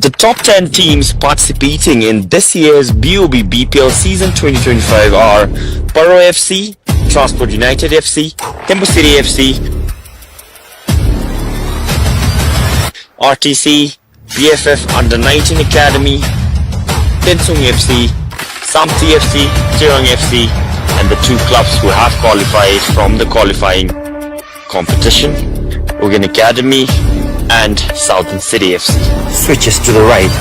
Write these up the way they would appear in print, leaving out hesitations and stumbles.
The top 10 teams participating in this year's BoB BPL season 2025 are Paro FC, Transport United FC, Tembu City FC, RTC, BFF Under 19 Academy, Tensung FC, Samti FC, Tsirang FC, and the two clubs who have qualified from the qualifying competition, Ugan Academy and Southern City FC. Switches to the right,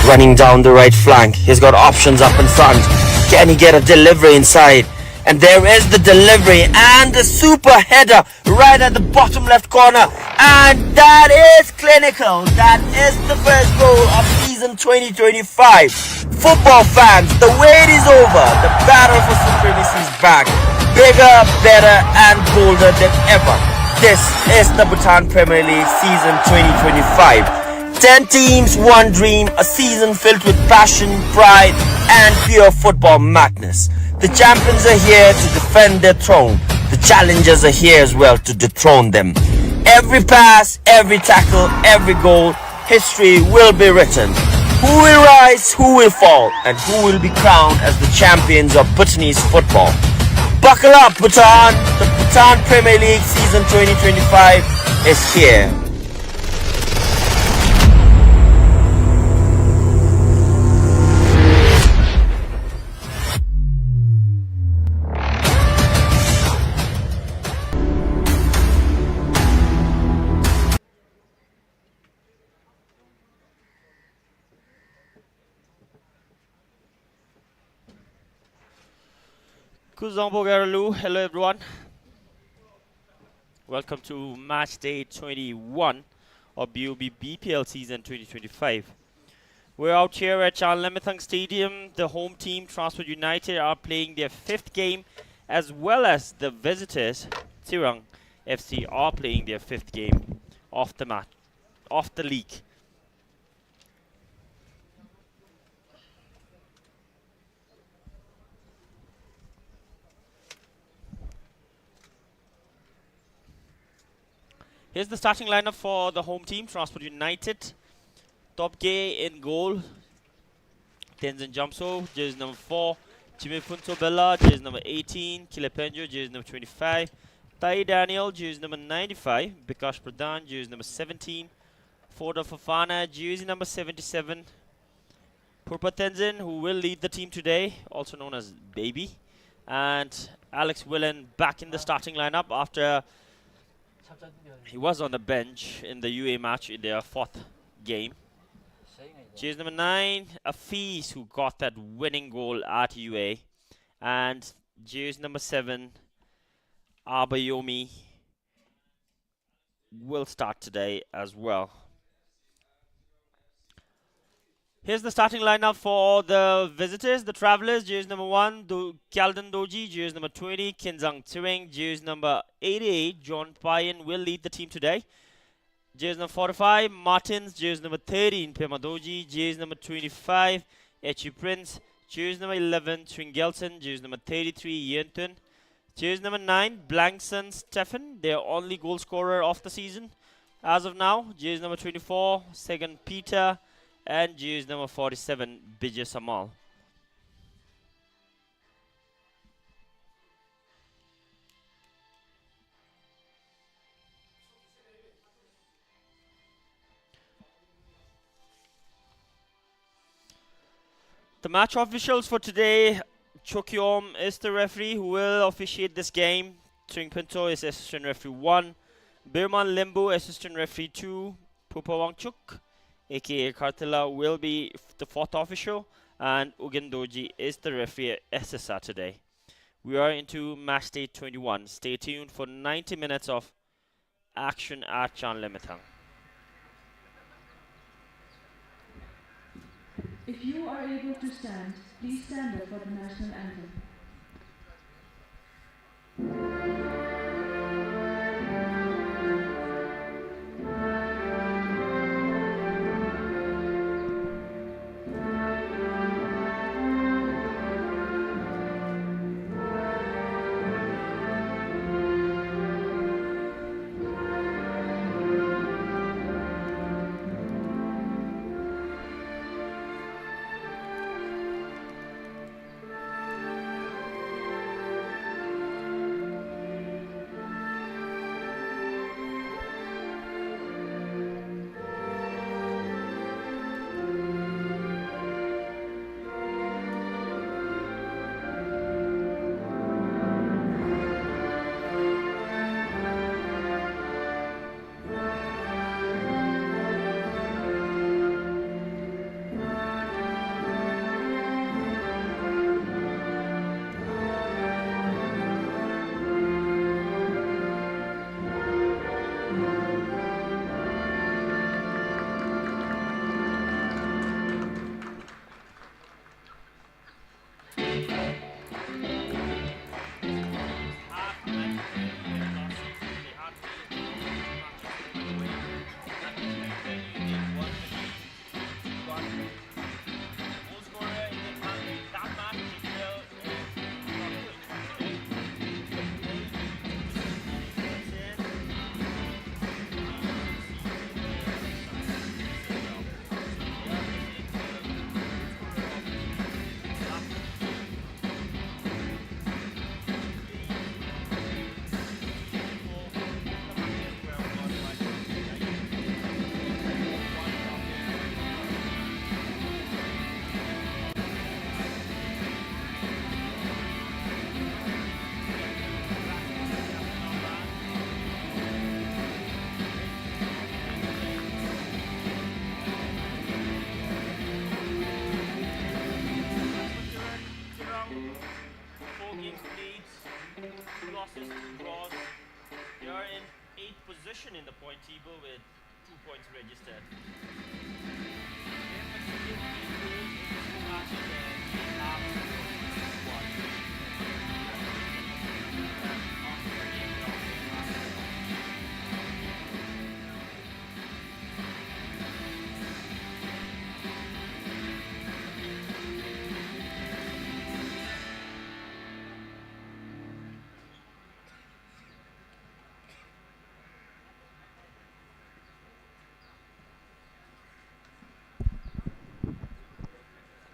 running down the right flank. He's got options up in front. Can he get a delivery inside? And there is the delivery and the super header right at the bottom left corner. And that is clinical. That is the first goal of season 2025. Football fans, the wait is over. The battle for supremacy is back. Bigger, better and bolder than ever. This is the Bhutan Premier League season 2025. 10 teams, one dream, a season filled with passion, pride and pure football madness. The champions are here to defend their throne. The challengers are here as well to dethrone them. Every pass, every tackle, every goal, history will be written. Who will rise, who will fall, and who will be crowned as the champions of Bhutanese football. Buckle up, Bhutan! The Bhutan Premier League season 2025 is here. Hello everyone. Welcome to match day 21 of BoB BPL season 2025. We're out here at Lemetang Stadium. The home team Transport United are playing their 5th game, as well as the visitors Tsirang FC are playing their 5th game of the league. Here's the starting lineup for the home team, Transport United. Top Gay in goal. Tenzin Jamso, jersey number 4. Jimmy Funto Bella, jersey number 18. Kilepenjo, jersey number 25. Tai Daniel, jersey number 95. Bikash Pradhan, jersey number 17. Forda Fafana, jersey number 77. Purpa Tenzin, who will lead the team today, also known as Baby. And Alex Willen back in the starting lineup after he was on the bench in the UA match in their 4th game. Jersey number 9, Afiz, who got that winning goal at UA. And jersey number 7, Abayomi, will start today as well. Here's the starting lineup for the visitors, the travelers. Jersey number 1, Kyaldan Doji. Jersey number 20, Kinzang Tsirang. Jersey number 88, John Payan will lead the team today. Jersey number 45, Martins. Jersey number 13, Pema Doji. Jersey number 25, Echi Prince. Jersey number 11, Tringelson. Jersey number 33, Yentun. Jersey number 9, Blankson Stefan, their only goal scorer of the season as of now. Jersey number 24, Segan Peter. And jersey number 47, Bijay Samal. The match officials for today, Chokyom is the referee who will officiate this game. Tring Pinto is assistant referee 1. Birman Limbu, assistant referee 2. Pupa Wangchuk, aka Kartila, will be the 4th official, and Ugendoji is the referee at SSR today. We are into match day 21. Stay tuned for 90 minutes of action at Lemetang. If you are able to stand, please stand up for the national anthem. position in the point table with 2 points registered.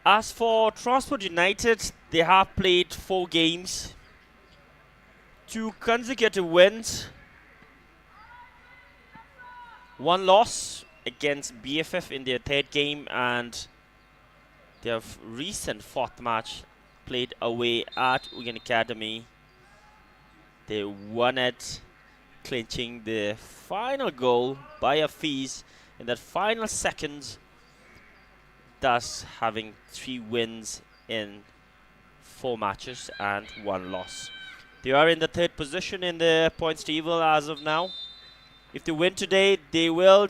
As for Transport United, they have played 4 games, 2 consecutive wins, 1 loss against BFF in their 3rd game, and their recent 4th match played away at Ugan Academy. They won it, clinching the final goal by a fees in that final seconds, thus having 3 wins in 4 matches and 1 loss. They are in the 3rd position in the points table as of now. If they win today, they will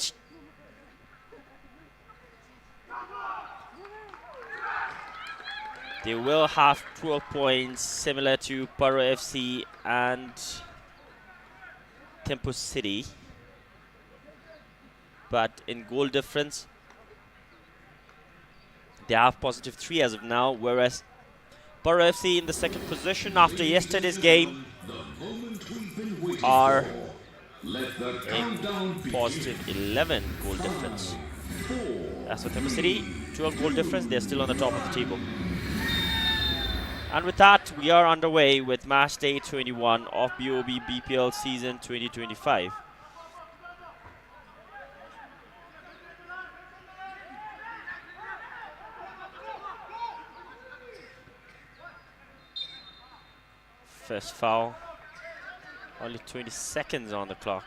have 12 points, similar to Paro FC and Tempo City. But in goal difference, they have positive 3 as of now, whereas Paro FC in the 2nd position after yesterday's game are in positive 11 goal difference. As for Tempo City, 12 goal difference, they're still on the top of the table. And with that, we are underway with match day 21 of BoB BPL season 2025. First foul, only 20 seconds on the clock.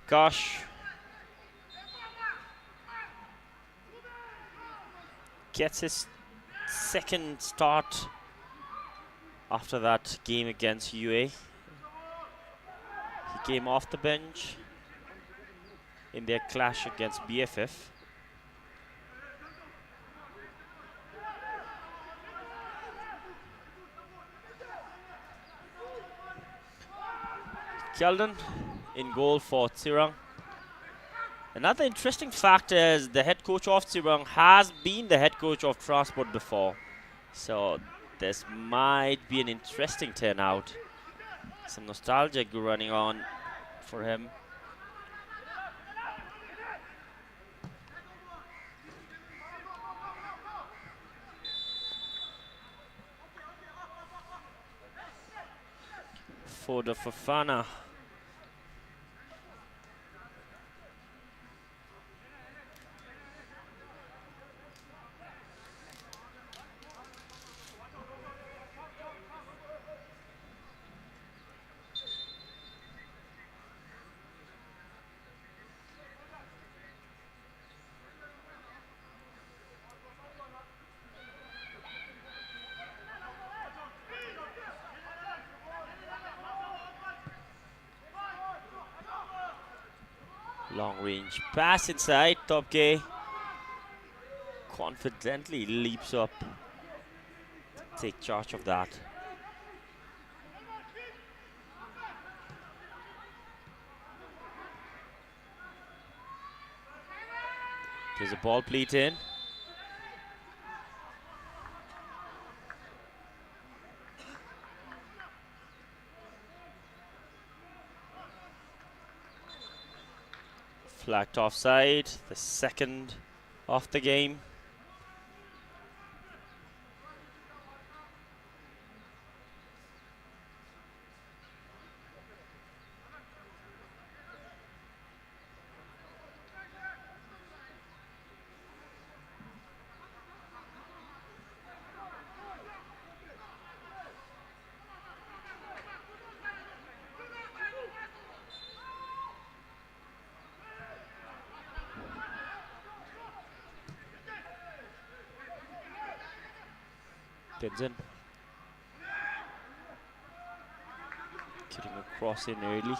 Gosh, gets his 2nd start after that game against UA. He came off the bench in their clash against BFF. Kjeldon in goal for Tsirang. Another interesting fact is the head coach of Tsirang has been the head coach of Transport before. So this might be an interesting turnout. Some nostalgia running on for him. For the Fafana. Long range pass inside, Top K confidently leaps up to take charge of that. There's a ball played in. Flagged offside, the 2nd of the game. Tenzin. Getting across in early.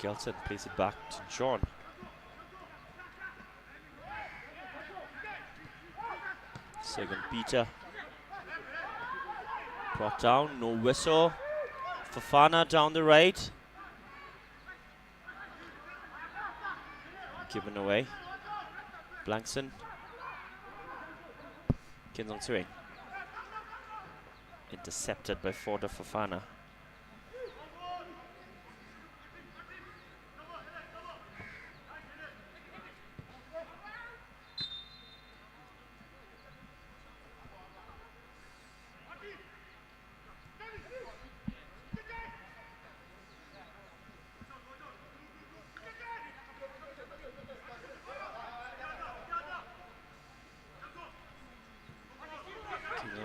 Gelson plays it back to John. Second Peter. Brought down, no whistle. Fafana down the right. Given away. Blankson. Kinzong Tsirang. Intercepted by Forder Fafana.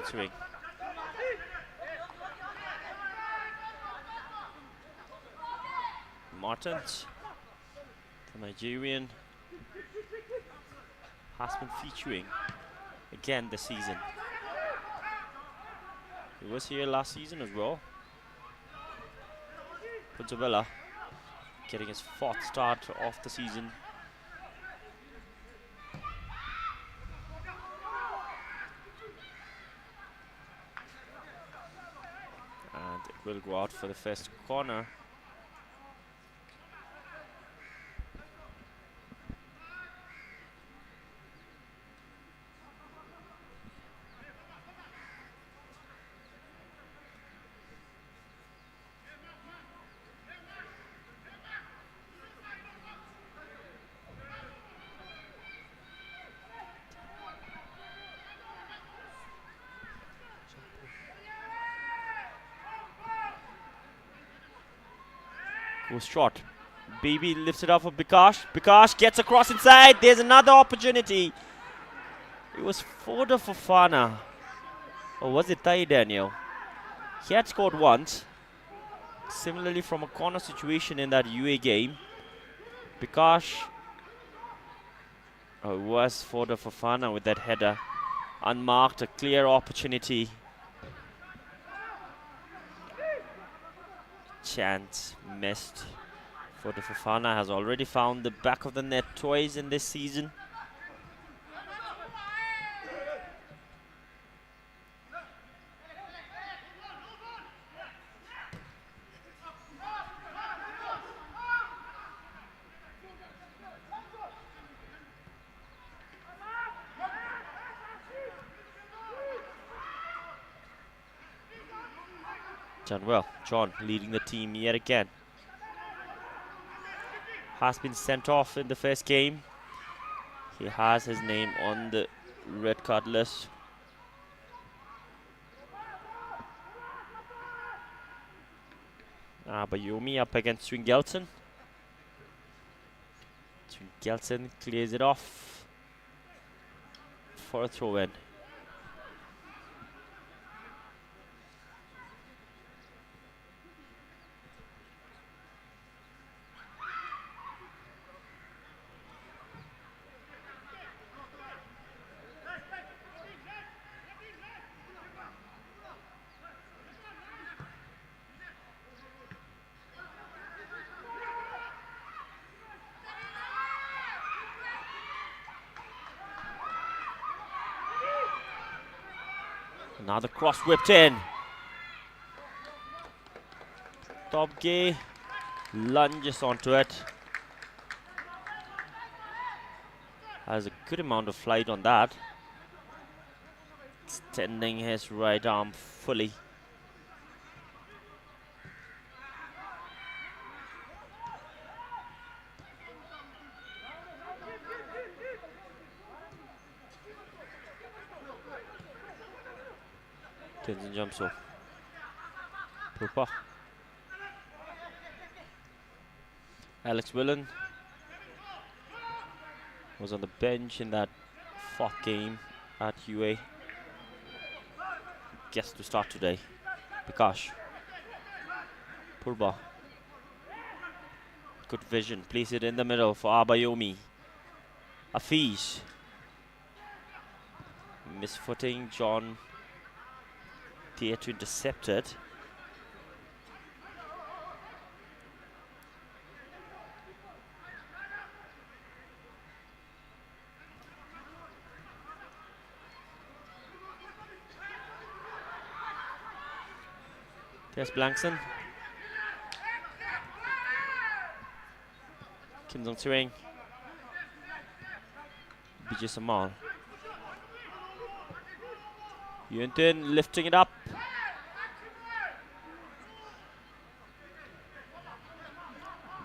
Tsirang. Martins, the Nigerian, has been featuring again this season. He was here last season as well. Puntabella getting his 4th start of the season. And it will go out for the first corner. Goes short. BB lifts it up for Bikash. Bikash gets across inside. There's another opportunity. It was Forder Fafana. Or was it Tai Daniel? He had scored once. Similarly from a corner situation in that UA game. Bikash. Oh, it was Forder Fafana with that header. Unmarked, a clear opportunity. Chance missed. Forder Fafana has already found the back of the net twice in this season. Done well. John leading the team yet again. Has been sent off in the first game. He has his name on the red card list. Bayomi up against Swingelson. Swingelson clears it off for a throw-in. Now the cross whipped in. Top Gay lunges onto it. Has a good amount of flight on that. Extending his right arm fully. Tenzin jumps off. Pupa. Alex Willen. Was on the bench in that fourth game at UA. Gets to start today. Bikash. Purba. Good vision. Place it in the middle for Abayomi. Afiz. Misfooting. John there to intercept it. There's Blankson. Kim Jong Tsirang. Bijay Samal. Yuntin lifting it up.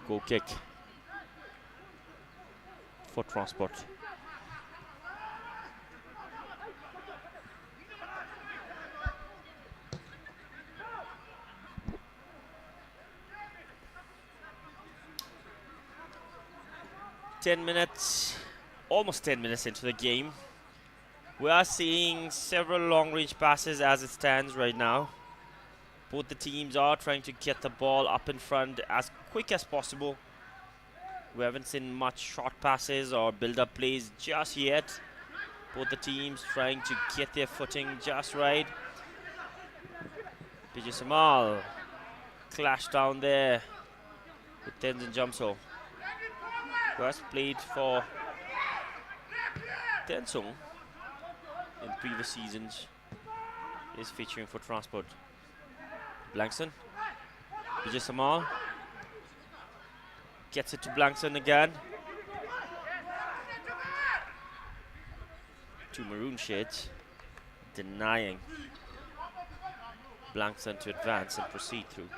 Goal kick for Transport. Almost 10 minutes into the game. We are seeing several long-range passes as it stands right now. Both the teams are trying to get the ball up in front as quick as possible. We haven't seen much short passes or build-up plays just yet. Both the teams trying to get their footing just right. Bijay Samal clashed down there with Tenzin Jamso, who has played for Tensung in previous seasons, is featuring for Transport. Blankson. Bijay Samal gets it to Blankson again. Two maroon shades denying Blankson to advance and proceed through.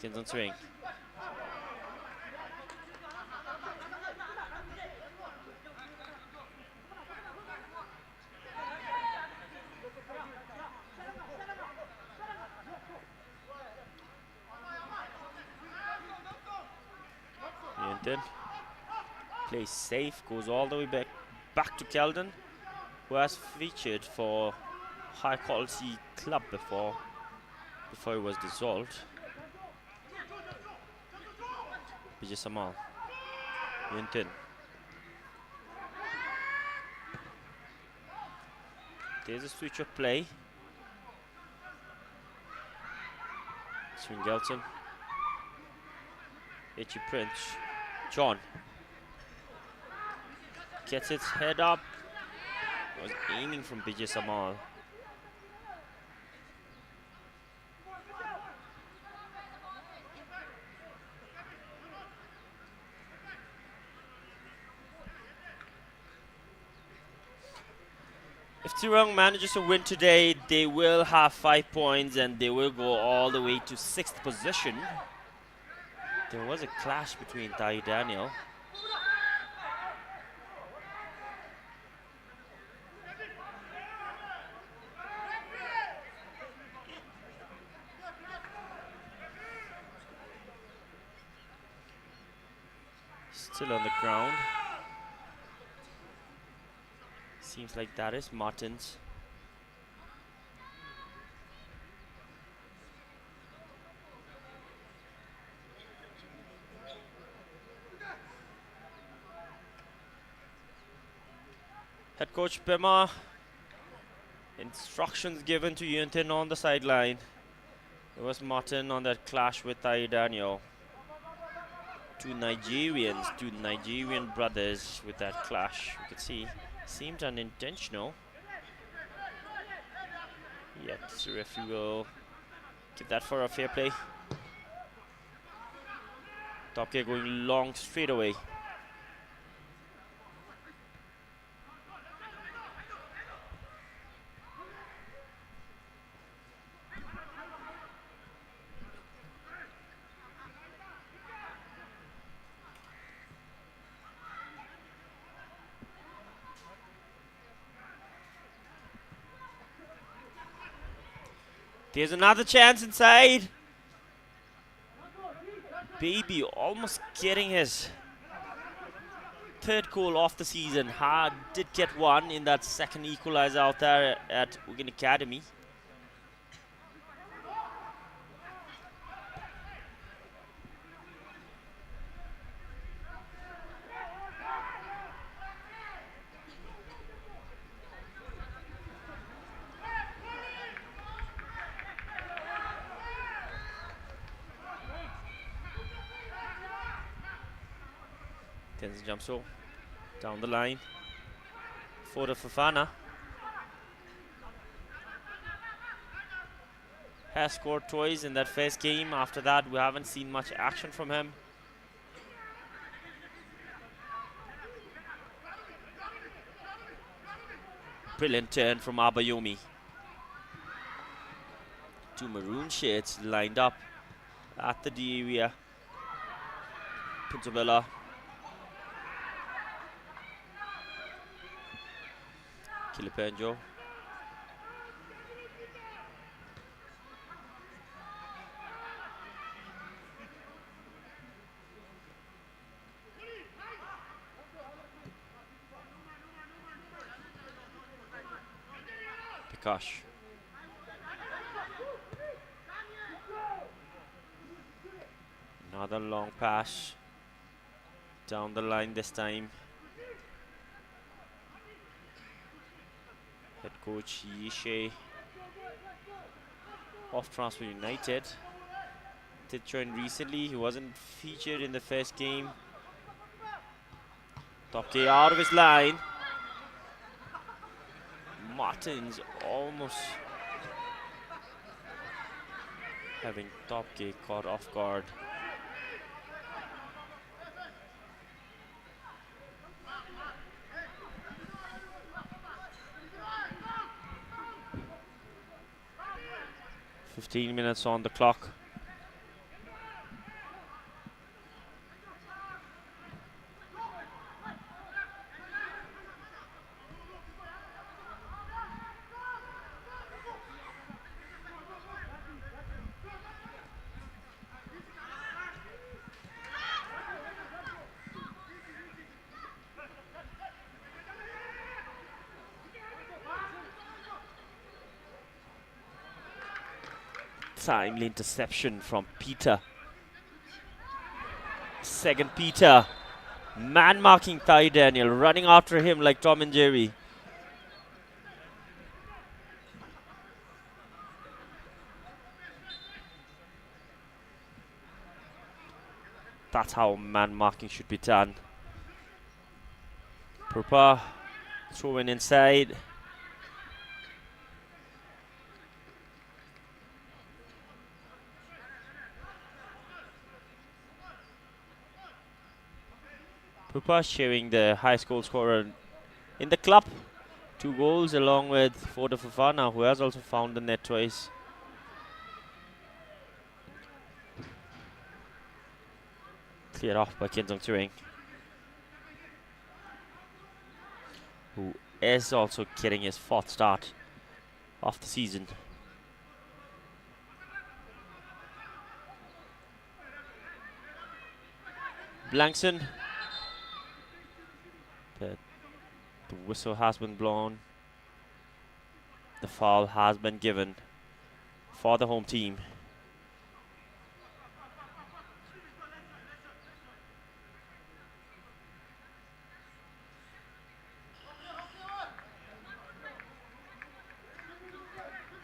Kinson swing. Plays safe, goes all the way back to Keldon, who has featured for high quality club before it was dissolved. Bijay Samal. Yuntin. There's a switch of play. Swing Gelson. H.E. Prince. John gets its head up. Was aiming from Bijay Samal. If Tsirang manages to win today, they will have 5 points and they will go all the way to 6th position. There was a clash between Tai Daniel. Still on the ground. Seems like that is Martins. Head coach Pema, instructions given to Yuntin on the sideline. It was Martin on that clash with Tai Daniel. Two Nigerian brothers with that clash. You can see, seemed unintentional. Yet the referee will give that for a fair play. Top gear going long straight away. There's another chance inside. Baby almost getting his third goal of the season. Did get one in that second equalizer out there at Wigan Academy. Tenzin jumps over down the line for the Fofana. Has scored twice in that first game. After that, we haven't seen much action from him. Brilliant turn from Abayomi. Two maroon shirts lined up at the D area. Puntabella. Kilipenjo. Pikash. Another long pass down the line this time. Head coach Yishe of Transfer United did join recently. He wasn't featured in the first game. Topke out of his line. Martins almost having Topke caught off guard. "15 minutes on the clock." Timely interception from Peter. Second Peter. Man marking Ty Daniel, running after him like Tom and Jerry. That's how man marking should be done. Purpa throwing inside. Pupa sharing the highest goal scorer in the club. 2 goals along with Foda Fofana, who has also found the net twice. Cleared off by Kinsung Tsirang, who is also getting his 4th start of the season. Blankson. The whistle has been blown. The foul has been given for the home team.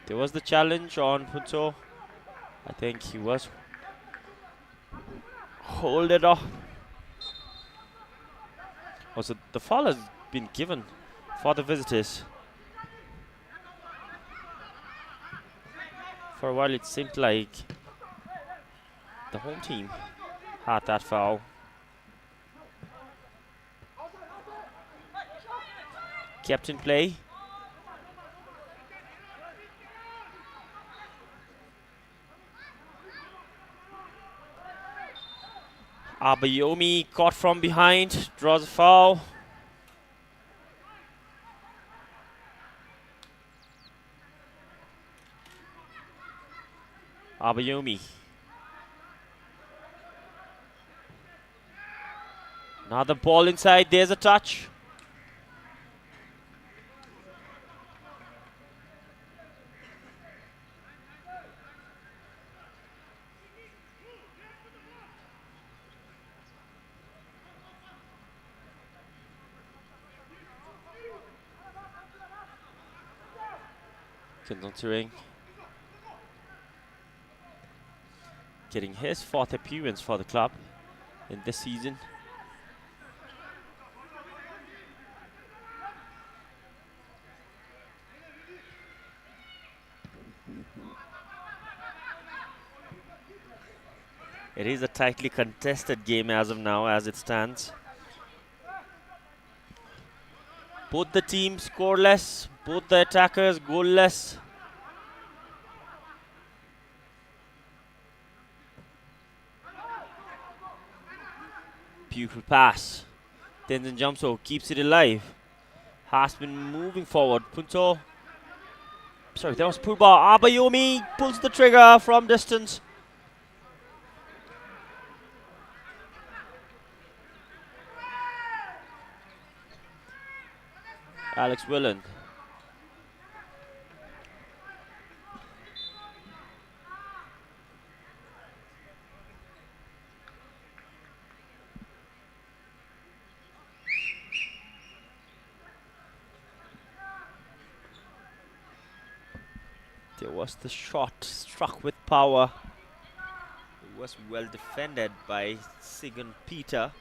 There was the challenge on Punto. I think he was hold it off. Also, the foul has been given for the visitors. For a while it seemed like the home team had that foul. Kept in play. Abayomi caught from behind, draws a foul. Abayomi. Another ball inside. There's a touch. Tsirang getting his 4th appearance for the club in this season. It is a tightly contested game as of now, as it stands. Both the teams scoreless, both the attackers goalless. Beautiful pass. Tenzin Jamso keeps it alive. Has been moving forward. Punto. Sorry, that was Purba. Abayomi pulls the trigger from distance. Alex Willen. There was the shot struck with power. It was well defended by Sigan Peter.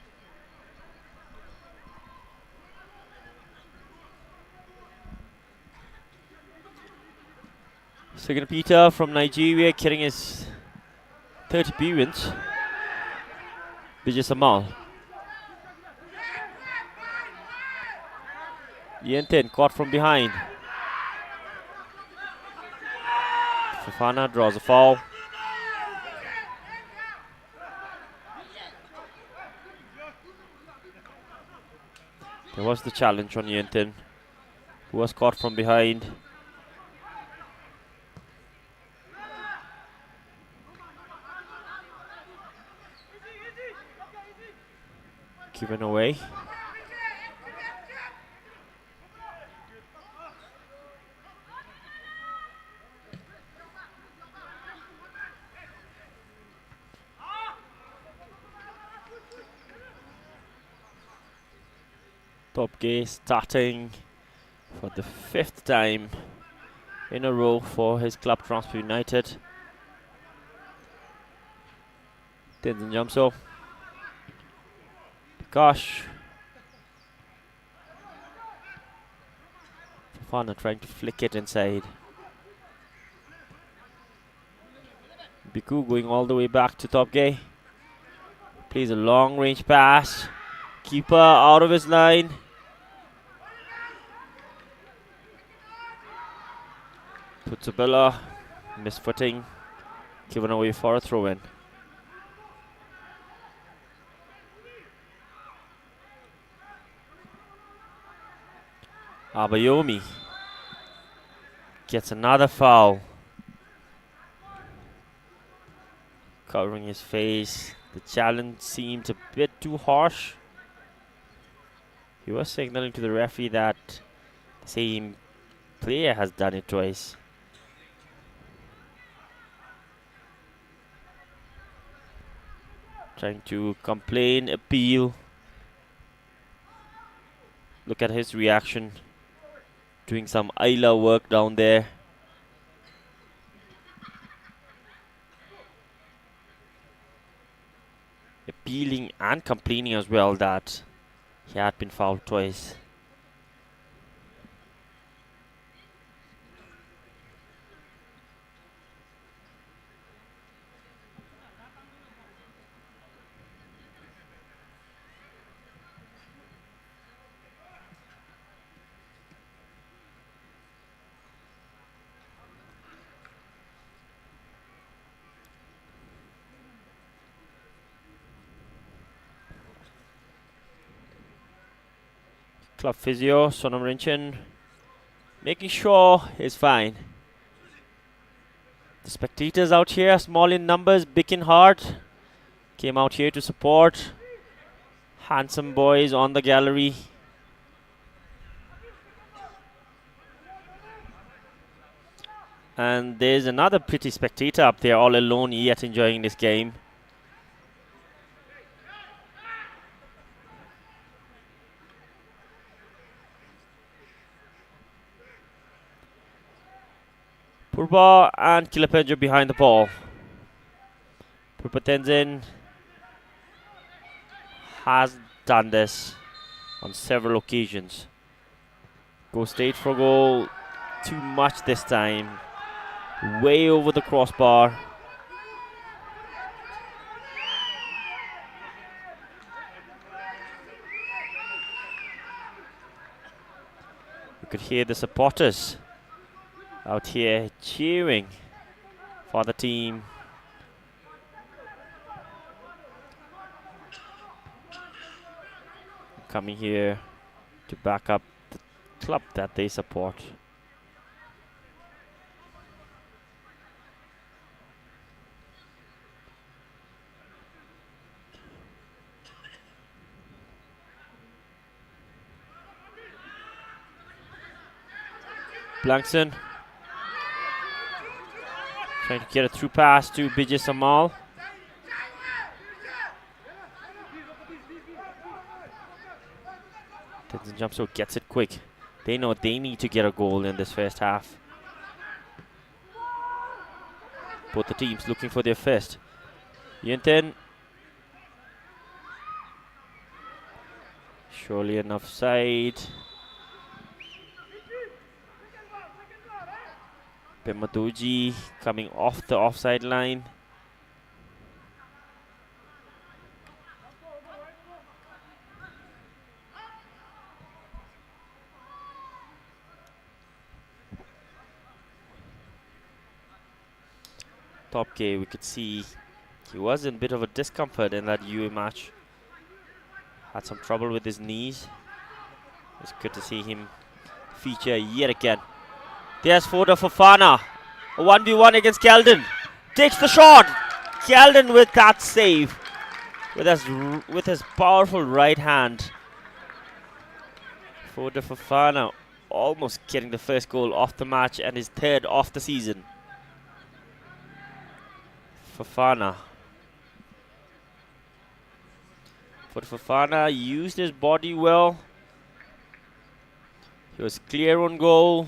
Sigan Peter from Nigeria getting his 3rd appearance. Vijay Samal. Yentin caught from behind. Fafana draws a foul. There was the challenge on Yentin, who was caught from behind. Given away. BoB starting for the 5th time in a row for his club Transport United. Tenzin Jamso. Gosh. Fafana trying to flick it inside. Biku going all the way back to Topgay. Plays a long range pass. Keeper out of his line. Putsabella misfooting. Given away for a throw in. Abayomi gets another foul. Covering his face. The challenge seemed a bit too harsh. He was signaling to the referee that the same player has done it twice. Trying to complain, appeal. Look at his reaction. Doing some Ayla work down there. Appealing and complaining as well that he had been fouled twice. Club physio, Sonam Rinchan, making sure he's fine. The spectators out here, small in numbers, big in heart, came out here to support. Handsome boys on the gallery. And there's another pretty spectator up there, all alone, yet enjoying this game. Purba and Kilapenjo behind the ball. Purba Tenzin has done this on several occasions. Go straight for goal. Too much this time. Way over the crossbar. You could hear the supporters out here cheering for the team. Coming here to back up the club that they support. Blankson trying to get a through pass to Bijay Samal. Tenzin Jamso gets it quick. They know they need to get a goal in this first half. Both the teams looking for their first. Yunten. Surely enough side. Pemaduji coming off the offside line. Top K, we could see he was in a bit of a discomfort in that UA match. Had some trouble with his knees. It's good to see him feature yet again. There's Foda Fofana. A 1v1 against Keldon. Takes the shot. Keldon with that save. With his powerful right hand. Foda Fofana almost getting the first goal off the match and his third off the season. Fofana. Fofana used his body well. He was clear on goal.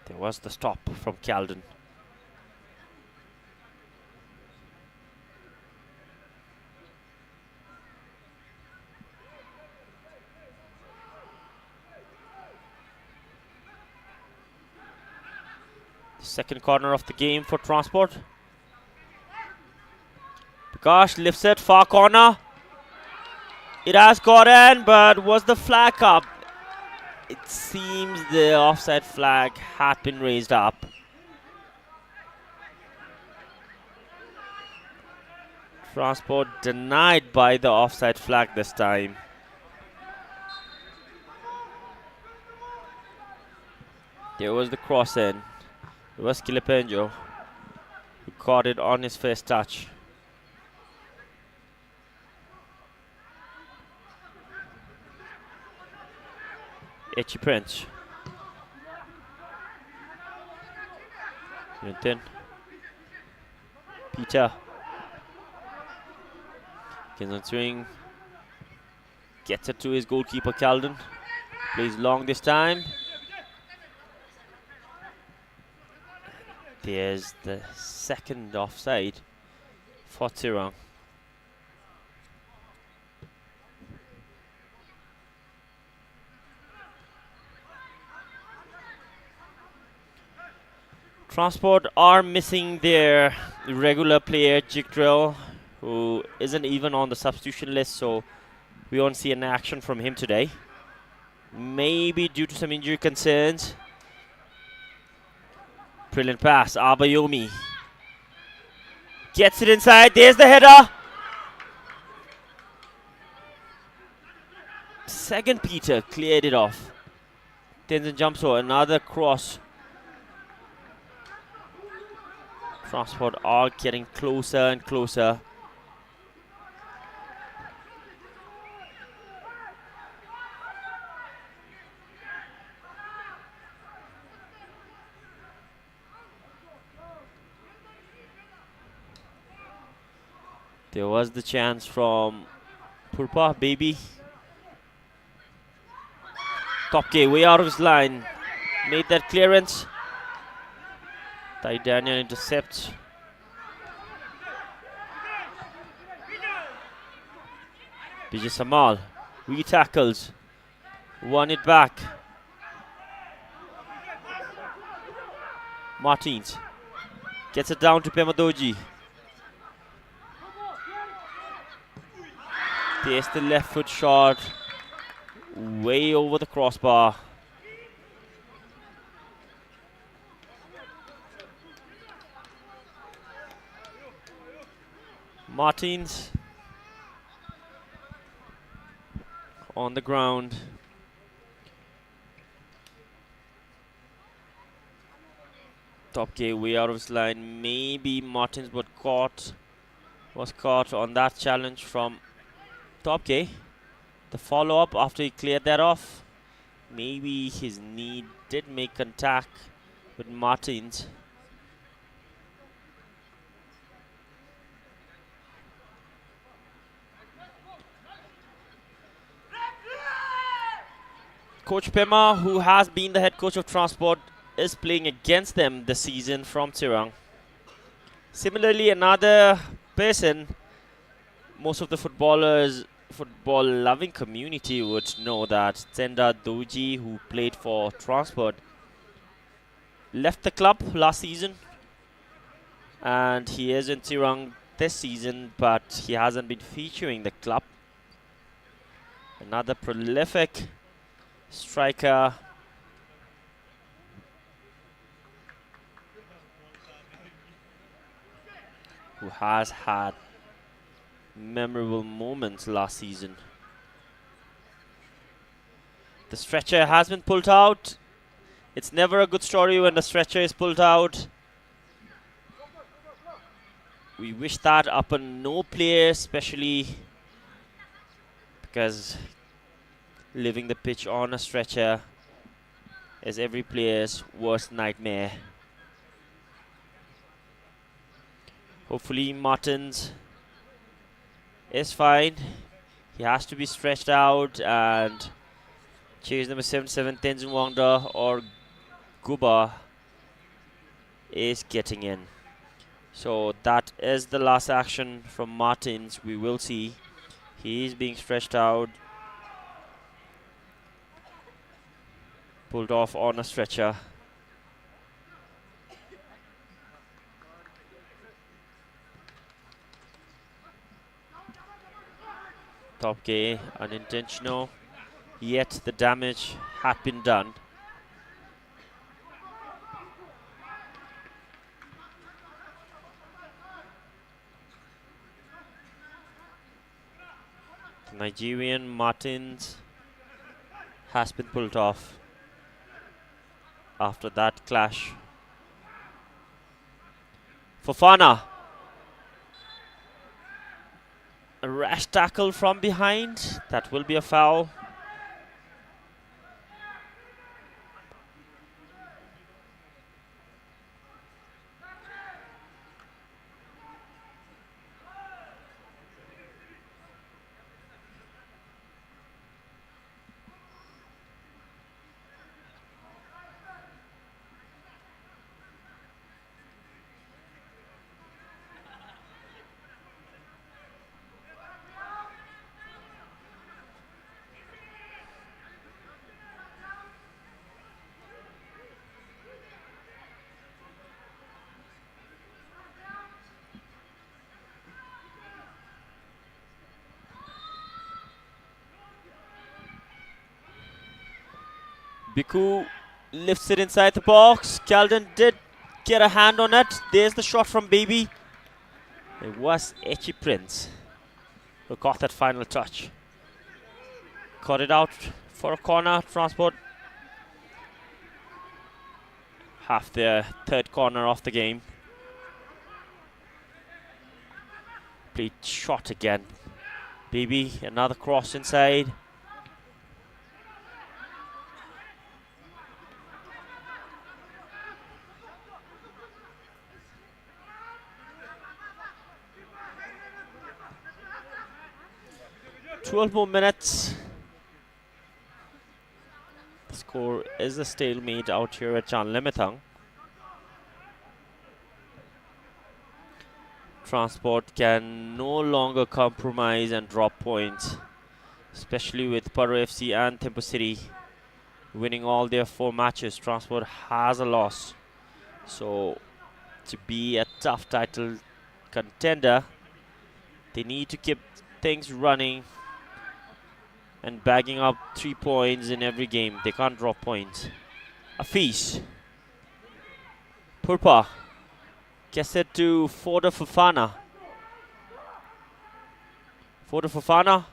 There was the stop from Keldon. Second corner of the game for Transport. Prakash lifts it, far corner. It has got in, but was the flag up? It seems the offside flag had been raised up. Transport denied by the offside flag this time. There was the cross in. It was Kilapenjo who caught it on his first touch. Echi Prince. Yuntin. Peter. Gets on swing. Gets it to his goalkeeper Keldon. Plays long this time. There's the second offside for Tsirang. Transport are missing their regular player Jigdrill, who isn't even on the substitution list, so we won't see an action from him today. Maybe due to some injury concerns. Brilliant pass, Abayomi. Gets it inside, there's the header. Second Peter cleared it off. Tenzin jumps over, another cross. Transport are getting closer and closer There was the chance from Purpa, baby. Top K way out of his line. Made that clearance. Daniel intercepts. Vijay Samal re-tackles. Won it back. Martins gets it down to Pemadoji. There's the left foot shot. Way over the crossbar. Martins on the ground. Top K way out of his line. Maybe Martins was caught on that challenge from Top K. The follow-up after he cleared that off. Maybe his knee did make contact with Martins. Coach Pema, who has been the head coach of Transport, is playing against them this season from Tsirang. Similarly, another person most of the football-loving community would know that Tsenda Doji, who played for Transport, left the club last season, and he is in Tsirang this season, but he hasn't been featuring the club. Another prolific striker. Who has had memorable moments last season. The stretcher has been pulled out. It's never a good story when the stretcher is pulled out. We wish that upon no player, especially because leaving the pitch on a stretcher is every player's worst nightmare. Hopefully Martins is fine. He has to be stretched out, and chase number 77 Tenzin Wangda or Guba is getting in. So that is the last action from Martins. We will see. He is being stretched out. Pulled off on a stretcher. Top K, unintentional, yet the damage had been done. The Nigerian Martins has been pulled off after that clash. Fofana. A rash tackle from behind. That will be a foul. Biku lifts it inside the box. Calden did get a hand on it. There's the shot from Baby. It was Echi Prince who got that final touch. Caught it out for a corner. Transport half their third corner of the game. Played shot again. Baby, another cross inside. 12 more minutes. The score is a stalemate out here at Chanlimathang. Transport can no longer compromise and drop points, especially with Paro FC and Thimphu City winning all their 4 matches. Transport has a loss. So to be a tough title contender, they need to keep things running and bagging up 3 points in every game. They can't drop points. Afish. Purpa. Gets it to Forda Fofana. Forda Fofana.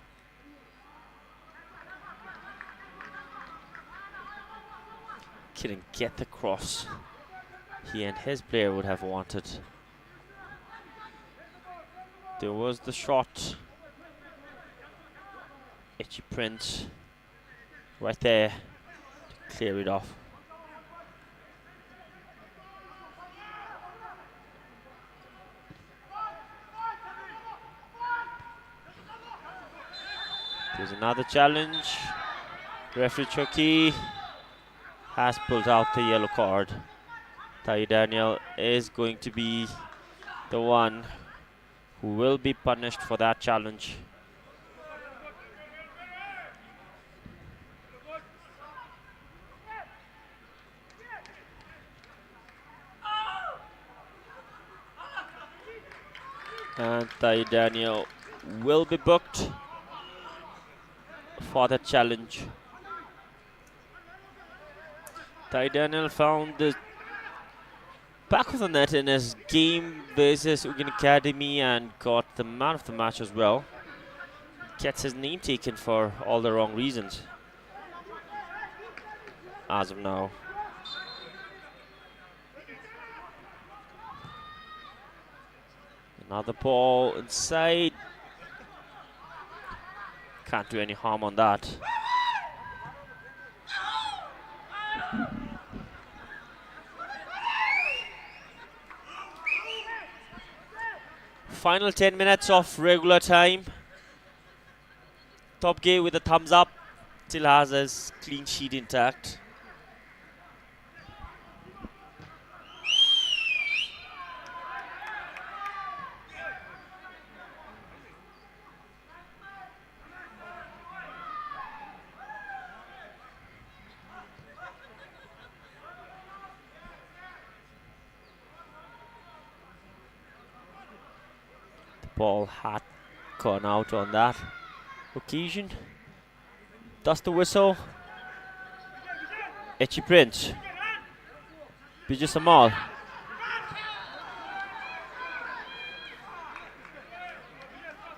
Couldn't get the cross he and his player would have wanted. There was the shot. Itchy Prince right there to clear it off. There's another challenge. Referee Chucky has pulled out the yellow card. Tai Daniel is going to be the one who will be punished for that challenge. And Tai Daniel will be booked for the challenge. Tai Daniel found the back of the net in his game versus Ugin Academy and got the man of the match as well. Gets his name taken for all the wrong reasons as of now. Another ball inside. Can't do any harm on that. Final 10 minutes of regular time. Top Gay with a thumbs up. Still has his clean sheet intact. Ball had gone out on that occasion. That's the whistle. Etchi Prince. Bijay Samal.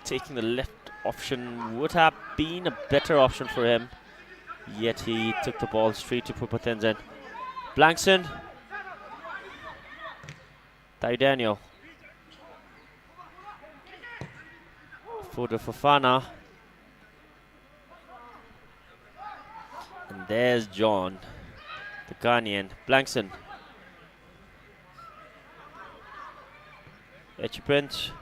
Taking the left option would have been a better option for him. Yet he took the ball straight to Purpa Tenzin. Blankson. Tai Daniel. Forda Fofana. And there's John, the Ghanaian. Blankson. Etchi Prince.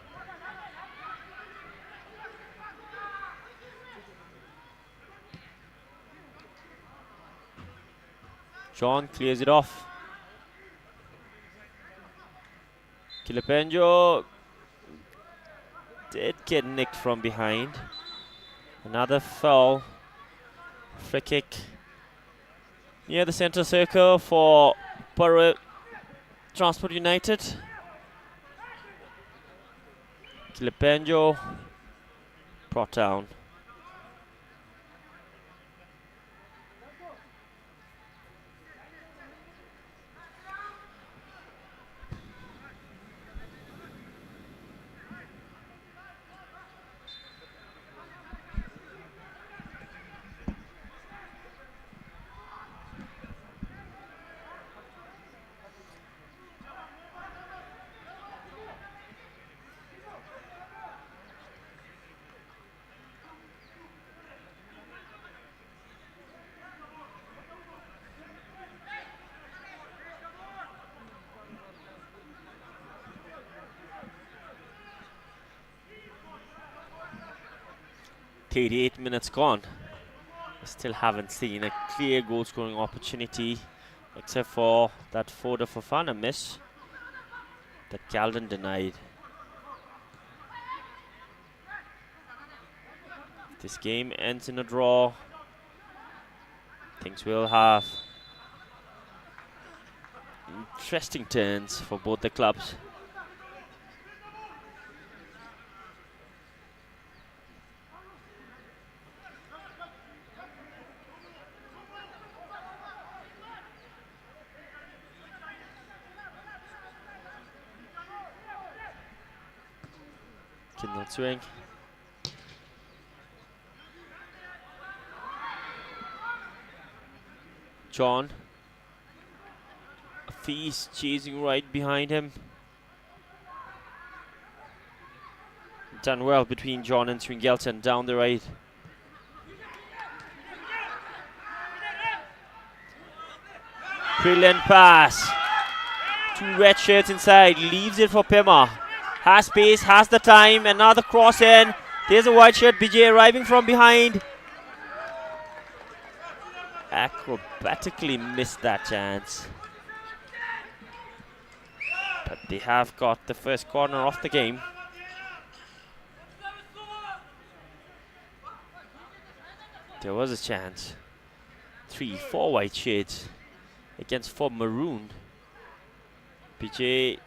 John clears it off. Kilipenjo did get nicked from behind. Another foul. Free kick near the center circle for Paro Transport United. Kilipenjo brought down. 38 minutes gone. I still haven't seen a clear goal scoring opportunity except for that Foda Fofana miss that Galden denied. If this game ends in a draw, things will have interesting turns for both the clubs. Tsirang. John. Feast chasing right behind him. Done well between John and Swingelton down the right. Brilliant pass. 2 red shirts inside. Leaves it for Pema. Has space, has the time. Another cross in. There's a white shirt. BJ arriving from behind. Acrobatically missed that chance. But they have got the first corner of the game. There was a chance. 3, 4 white shades against 4 maroon. BJ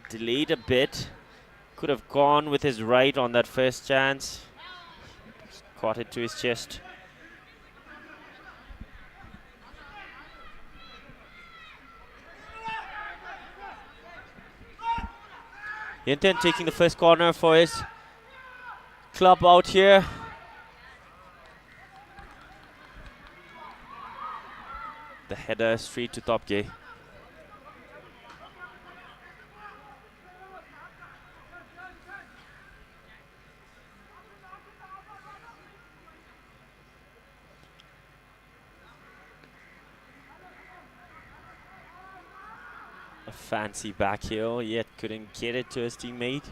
delayed a bit. Could have gone with his right on that first chance. Caught it to his chest. Yenten taking the first corner for his club out here. The header straight to top gay. A fancy back heel, yet couldn't get it to his teammate.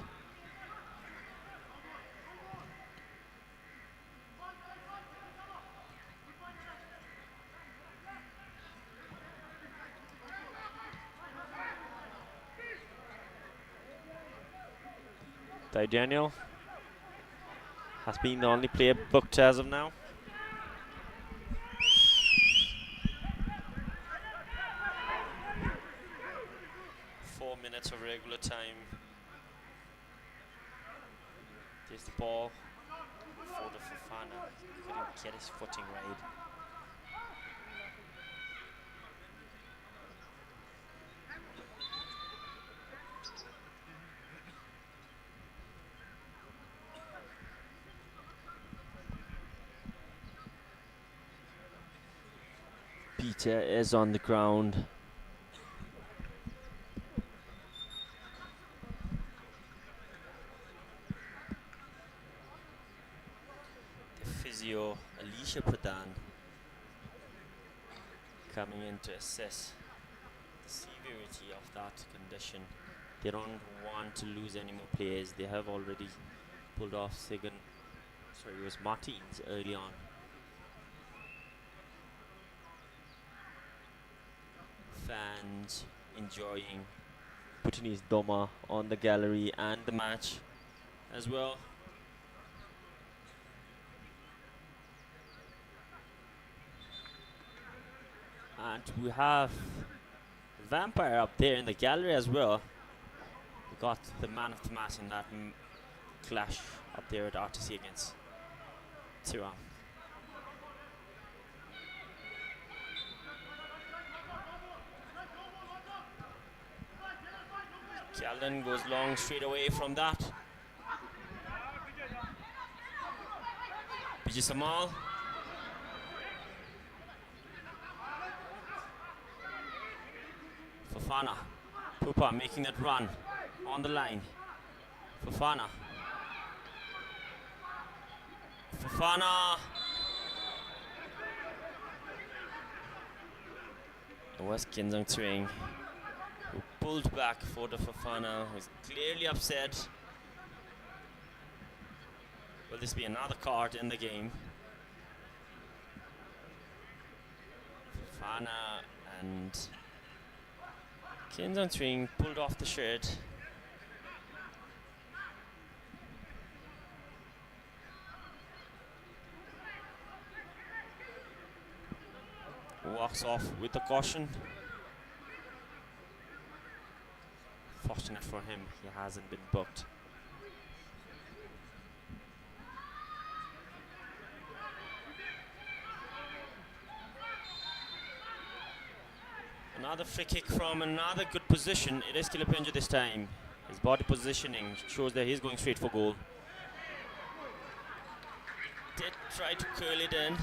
Daniel has been the only player booked as of now. Of regular time. There's the ball for the Fofana. Couldn't get his footing right. Peter is on the ground. Alicia Pradhan coming in to assess the severity of that condition. They don't want to lose any more players. They have already pulled off Sigan. Sorry, it was Martins early on. Fans enjoying Bhutanese Doma on the gallery and the match as well. And we have Vampire up there in the gallery as well. We got the man of the match in that clash up there at RTC against Tsirang. Galden goes long straight away from that. Vijay Samal. Fofana, Pupa making that run on the line. Fofana. It was Kenzang Tsirang who pulled back for the Fofana, who's clearly upset. Will this be another card in the game? Fana and Kins on Tsirang pulled off the shirt. Walks off with the caution. Fortunate for him, he hasn't been booked. Another free kick from another good position. It is Kilipenjo this time. His body positioning shows that he's going straight for goal. Did try to curl it in.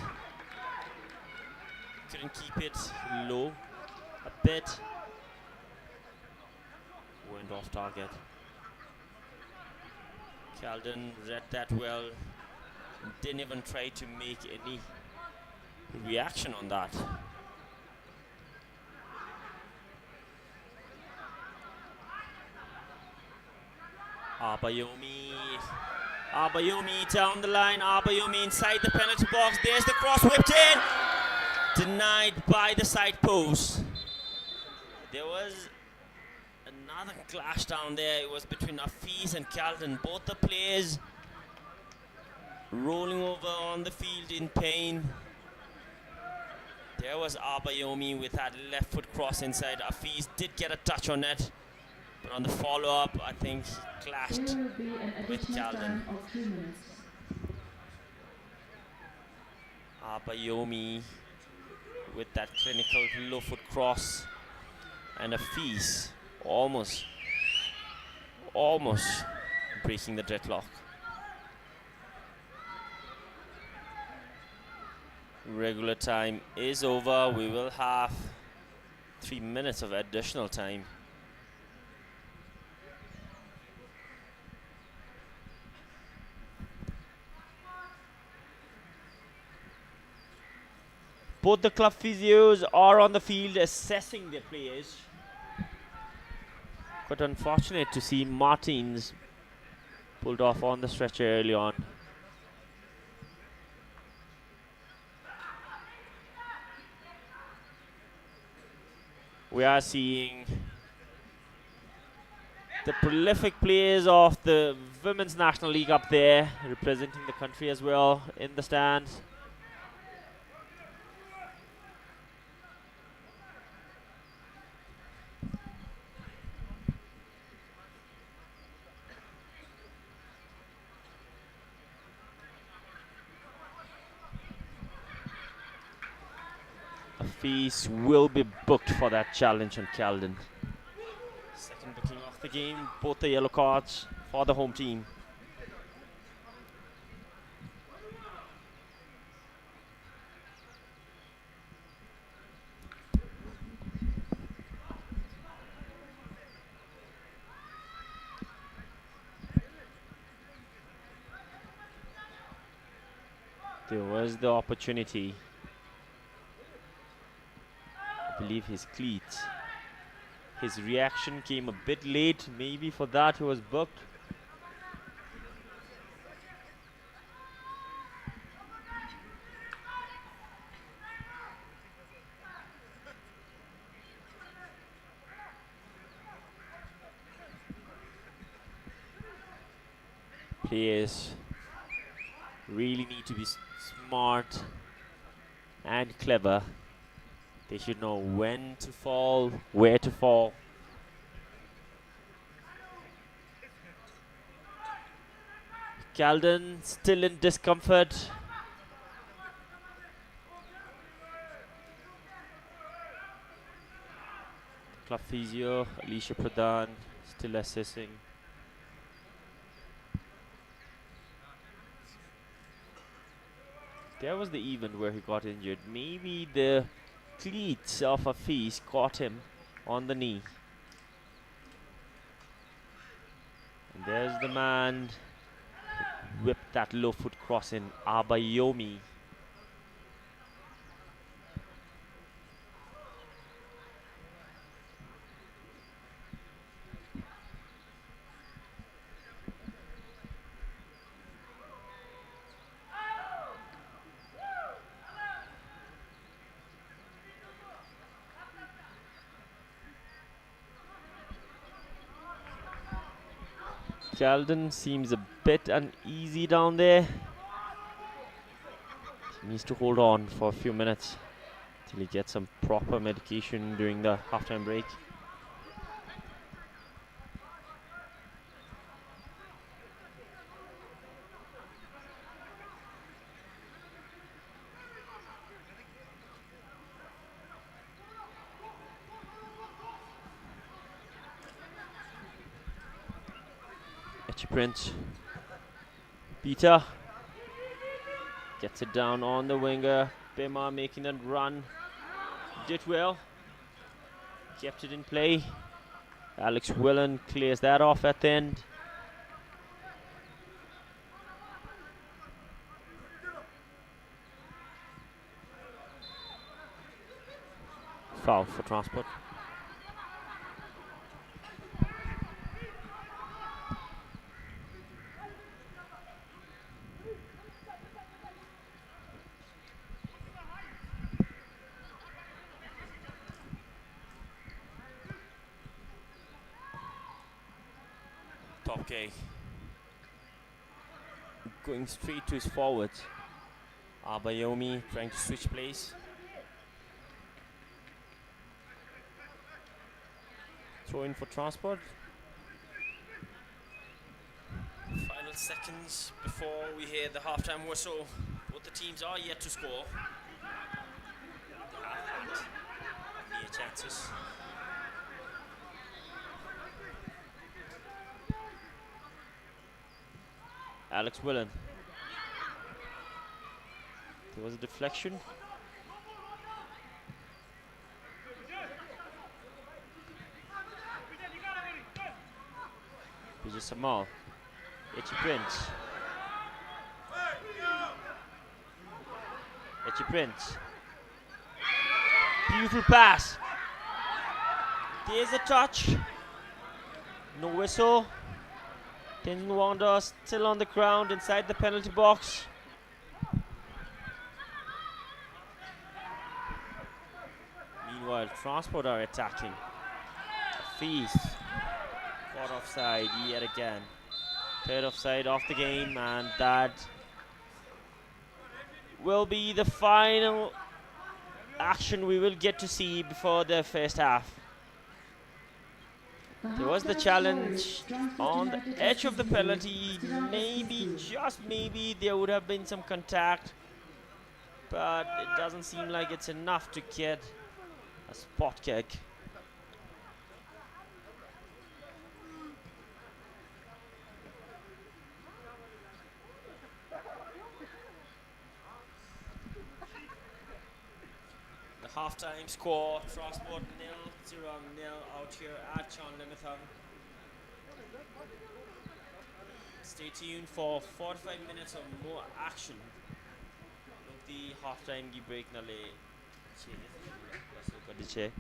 Couldn't keep it low a bit. Went off target. Calden read that well. Didn't even try to make any reaction on that. Abayomi down the line. Abayomi inside the penalty box. There's the cross whipped in. Denied by the side post. There was another clash down there. It was between Hafiz and Calden. Both the players rolling over on the field in pain. There was Abayomi with that left foot cross inside. Hafiz did get a touch on it. But on the follow-up, I think he clashed There will be an with additional Calden. time of 2 minutes. Abayomi with that clinical low foot cross, and Hafiz almost breaking the deadlock. Regular time is over. We will have 3 minutes of additional time. Both the club physios are on the field assessing their players. But unfortunate to see Martins pulled off on the stretcher early on. We are seeing the prolific players of the Women's National League up there, representing the country as well in the stands. Hafiz will be booked for that challenge on Calden. Second booking of the game, both the yellow cards for the home team. There was the opportunity. I believe his cleat. His reaction came a bit late. Maybe for that he was booked. Players really need to be smart and clever. They should know when to fall, where to fall. Calden still in discomfort. Club physio, Alicia Pradhan, still assessing. There was the event where he got injured. Maybe the cleats of Hafiz caught him on the knee. And there's the man who whipped that low foot cross in, Abayomi. Galden seems a bit uneasy down there. He needs to hold on for a few minutes till he gets some proper medication during the halftime break. Prince Peter gets it down on the winger. Bema making that run. Did well. Kept it in play. Alex Willen clears that off at the end. Foul for Transport. Okay. Going straight to his forwards. Abayomi trying to switch plays. Throw in for Transport. Final seconds before we hear the halftime whistle. Both the teams are yet to score. They have had near chances. Alex Willen. There was a deflection. Vijay Samal. Echi Prince. Echi Prince. Beautiful pass. There's a touch. No whistle. Tenzin Wanda still on the ground inside the penalty box. Meanwhile, Transport are attacking. A feast. Caught offside yet again. Third offside of the game, and that will be the final action we will get to see before the first half. There was the challenge on the edge of the penalty. Maybe, just maybe, there would have been some contact, but it doesn't seem like it's enough to get a spot kick. The halftime score: Transport 0, Tsirang 0 out here at Chandlernatham. Stay tuned for 45 minutes of more action. Look, the halftime की break ना ले छे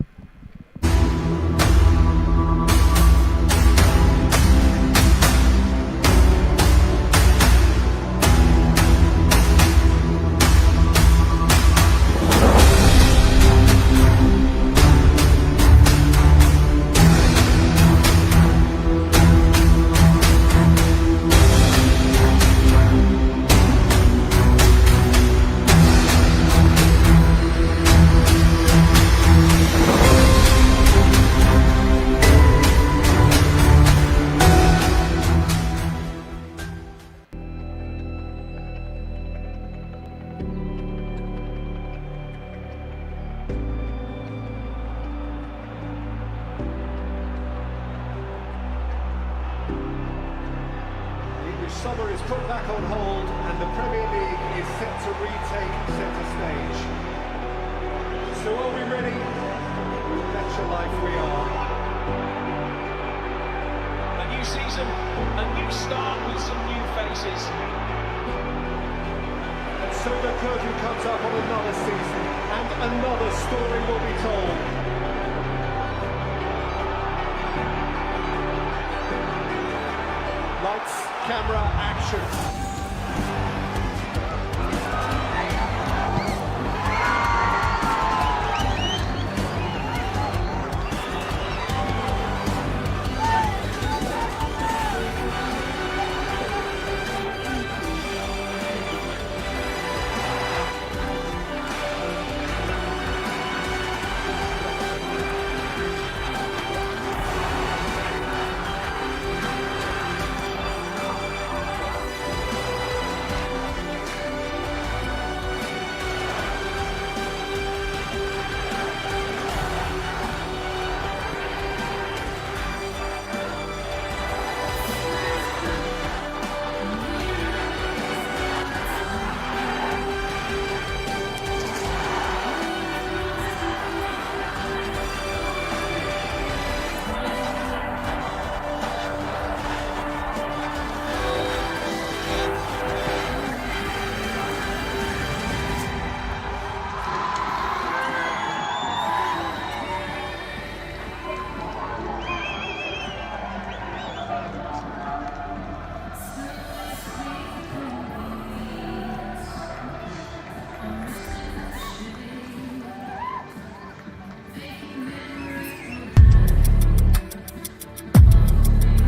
Summer is put back on hold and the Premier League is set to retake centre stage. So are we ready? Bet your life we are. A new season, a new start with some new faces. And so the curtain comes up on another season and another story will be told. Lights, camera, action.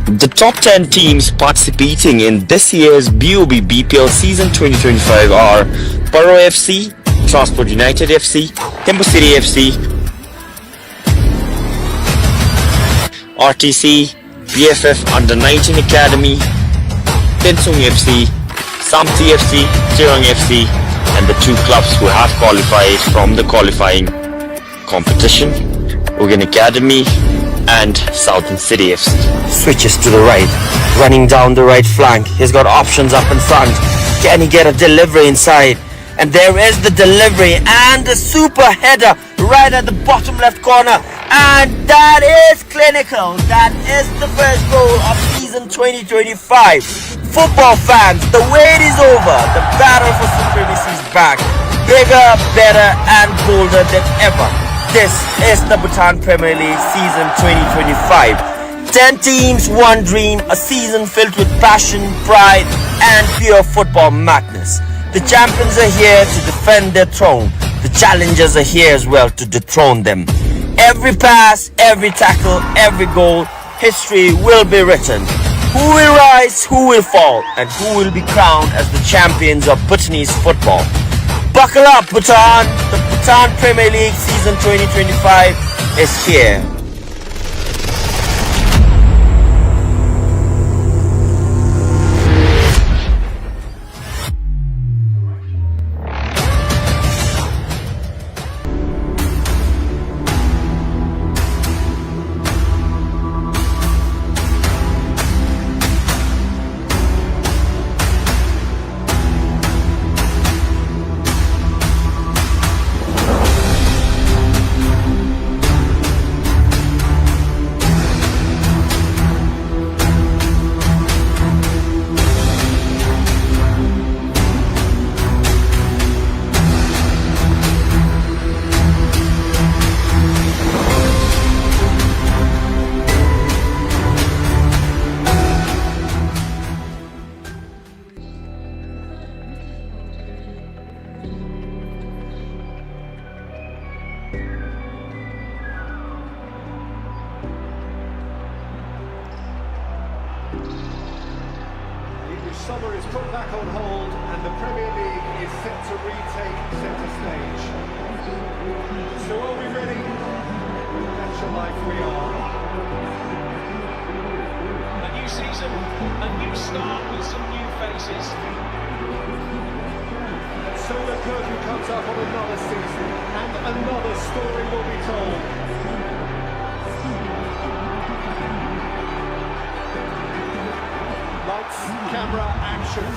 The top 10 teams participating in this year's BoB BPL season 2025 are Paro FC, Transport United FC, Tembu City FC, RTC, BFF Under-19 Academy, Tsirang FC, Samti FC, Tsirang FC, and the two clubs who have qualified from the qualifying competition, Ugan Academy and Southern City FC. Switches to the right, running down the right flank. He's got options up in front. Can he get a delivery inside? And there is the delivery and the super header right at the bottom left corner. And that is clinical. That is the first goal of season 2025. Football fans, the wait is over. The battle for supremacy is back. Bigger, better and bolder than ever. This is the Bhutan Premier League season 2025. 10 teams, one dream, a season filled with passion, pride and pure football madness. The champions are here to defend their throne. The challengers are here as well to dethrone them. Every pass, every tackle, every goal, history will be written. Who will rise, who will fall, and who will be crowned as the champions of Bhutanese football. Buckle up, Bhutan! The Bhutan Premier League season 2025 is here. Summer is put back on hold and the Premier League is set to retake centre stage. So are we ready? That's your life, we are. A new season, a new start with some new faces. And so the curtain comes up on another season and another story will be told. Lights, camera, action.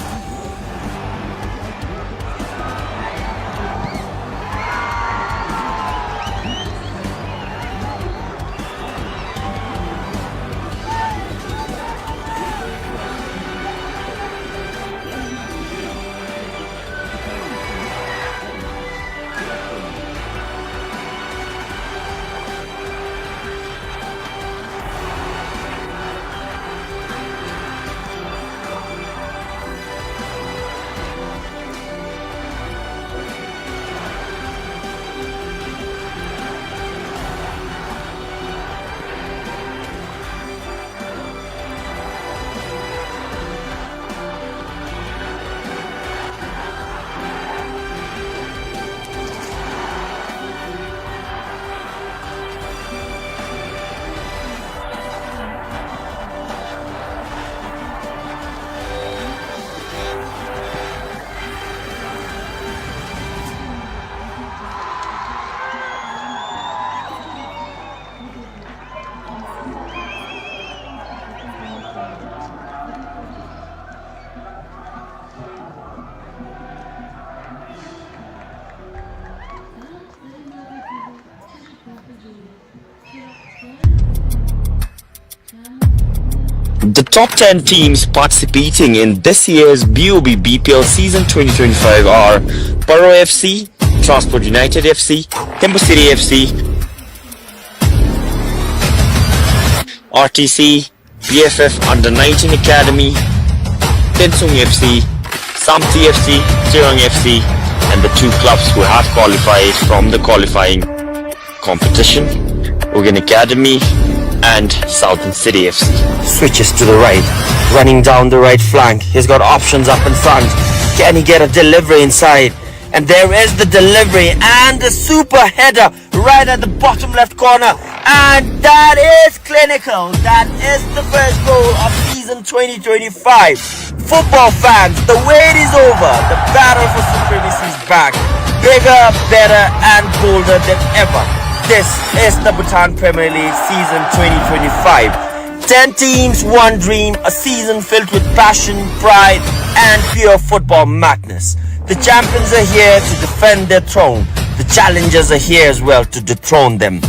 The top 10 teams participating in this year's BoB BPL season 2025 are Paro FC, Transport United FC, Tembu City FC, RTC, BFF Under-19 Academy, Tsirang FC, Samti FC, Tsirang FC, and the two clubs who have qualified from the qualifying competition, Ugan Academy and Southern City FC. Switches to the right, running down the right flank. He's got options up in front. Can he get a delivery inside? And there is the delivery and the super header right at the bottom left corner. And that is clinical. That is the first goal of season 2025. Football fans, the wait is over. The battle for supremacy is back. Bigger, better and bolder than ever. This is the Bhutan Premier League season 2025. 10 teams, one dream, a season filled with passion, pride and pure football madness. The champions are here to defend their throne. The challengers are here as well to dethrone them.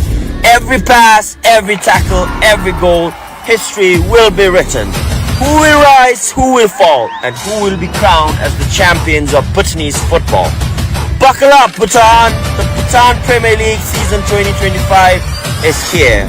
Every pass, every tackle, every goal, history will be written. Who will rise, who will fall, and who will be crowned as the champions of Bhutanese football. Buckle up, Bhutan! The Bhutan Premier League season 2025 is here.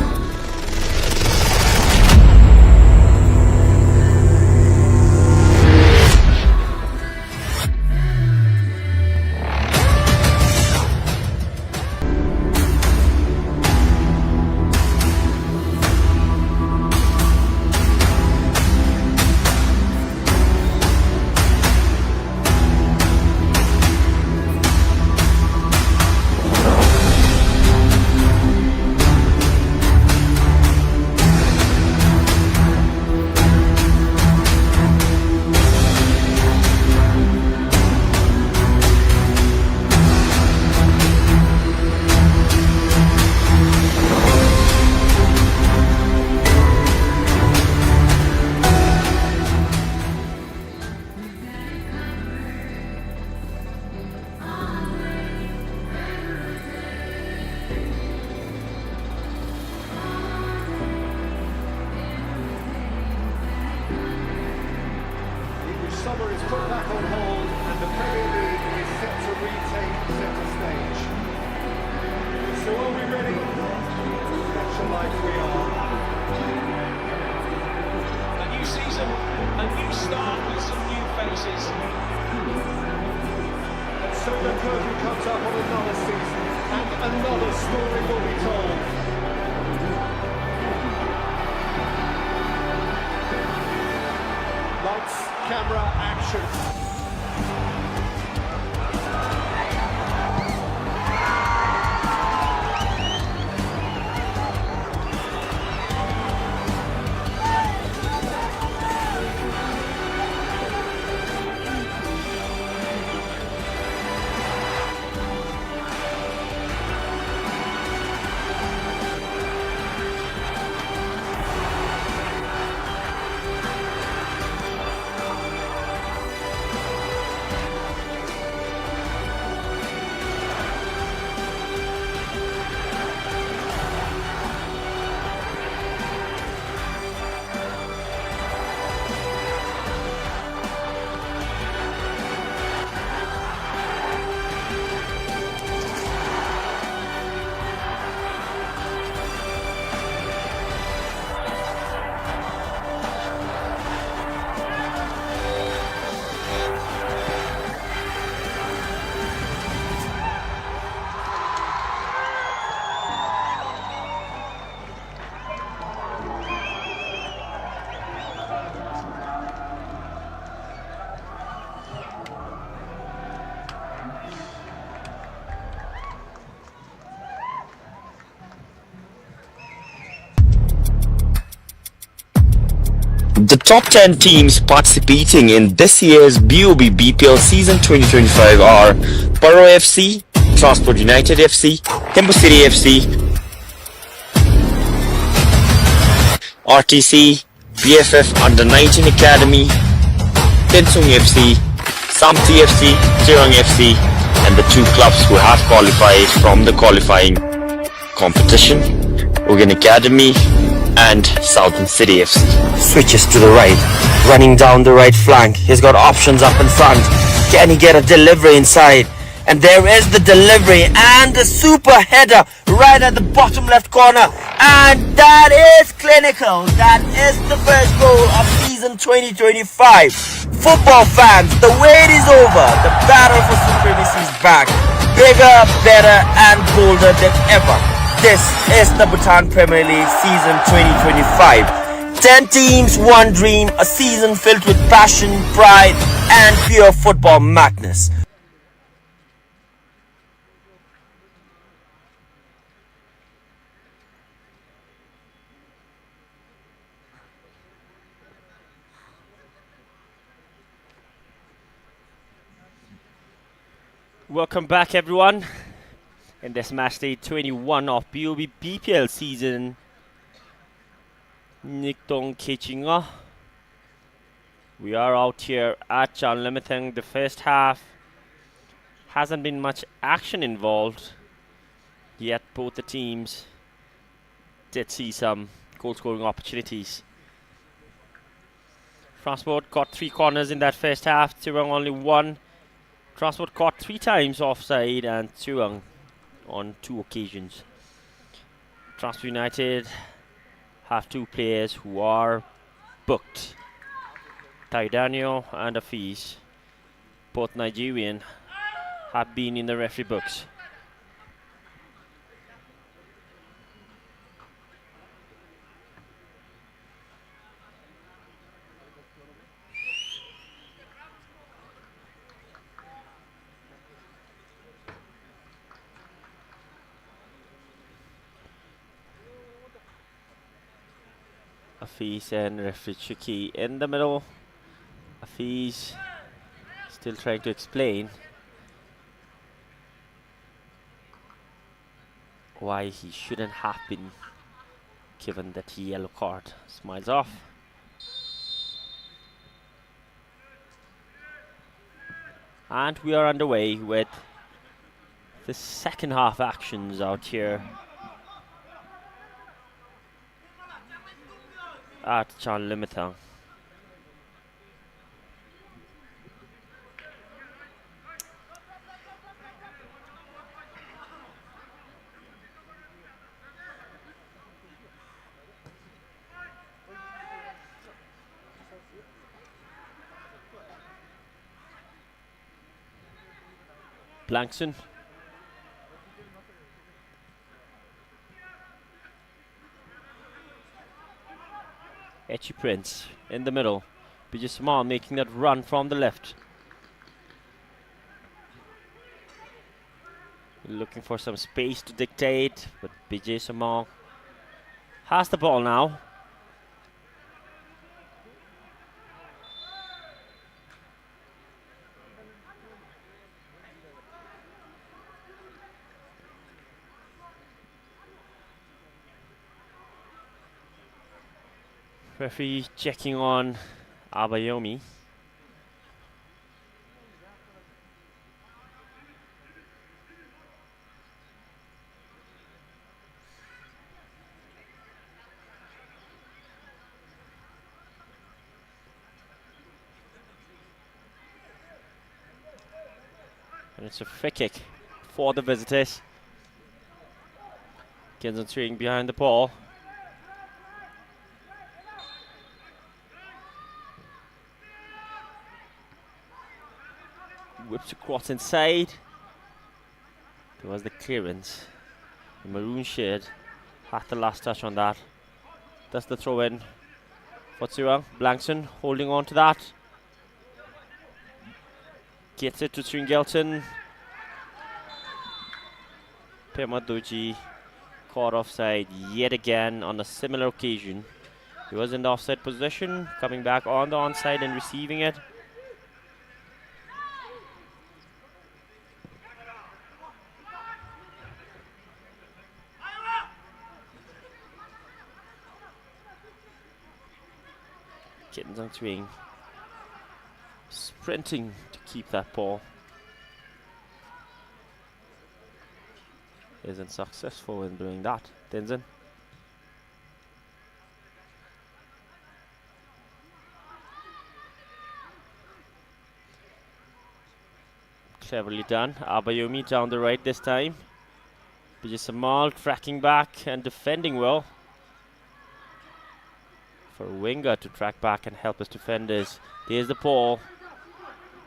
Summer is put back on hold and the Premier League is set to retake centre stage. So are we ready? That's life we are. A new season, a new start with some new faces. And so the curtain comes up on another season and another story will be told. Lights, camera, action. The top 10 teams participating in this year's BoB BPL season 2025 are Paro FC, Transport United FC, Tembu City FC, RTC, BFF Under 19 Academy, Tsirang FC, Samti FC, Tsirang FC, and the two clubs who have qualified from the qualifying competition, Ugan Academy and Southern City FC. Switches to the right, running down the right flank. He's got options up in front. Can he get a delivery inside? And there is the delivery and the super header right at the bottom left corner. And that is clinical. That is the first goal of season 2025. Football fans, the wait is over. The battle for supremacy is back. Bigger, better and bolder than ever. This is the Bhutan Premier League season 2025. 10 teams, one dream, a season filled with passion, pride, and pure football madness. Welcome back, everyone. In this match day 21 of BoB BPL season, Niktong Kechinga. We are out here at Chan Limitang. The first half hasn't been much action involved, yet both the teams did see some goal scoring opportunities. Transport got 3 corners in that first half, Tsirang only 1. Transport caught 3 times offside and Tsirang on 2 occasions. Transport United have 2 players who are booked. Taidanio and Afiz, both Nigerian, have been in the referee books. Afiz and referee Chiki in the middle. Afiz still trying to explain why he shouldn't have been given that yellow card. Smiles off. And we are underway with the second half actions out here at Chan Limitang. Blankson. Etchy Prince in the middle. Bijay Samar making that run from the left. Looking for some space to dictate, but Bijay Samar has the ball now. Referee checking on Abayomi. And it's a free kick for the visitors. Kenson Tsirang behind the ball. Whips across inside. There was the clearance. The maroon shirt had the last touch on that. That's the throw in for Tsirang. Blankson holding on to that. Gets it to Sringelton. Pema Doji caught offside yet again on a similar occasion. He was in the offside position, coming back on the onside and receiving it. Kenson Tsirang sprinting to keep that ball. Isn't successful in doing that. Tenzin. Cleverly done. Abayomi down the right this time. Bijay Samal tracking back and defending well. For Winger to track back and help his defenders. There's the ball.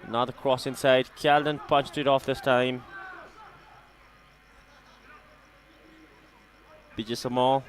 Another cross inside. Calden punched it off this time. Bijisamal.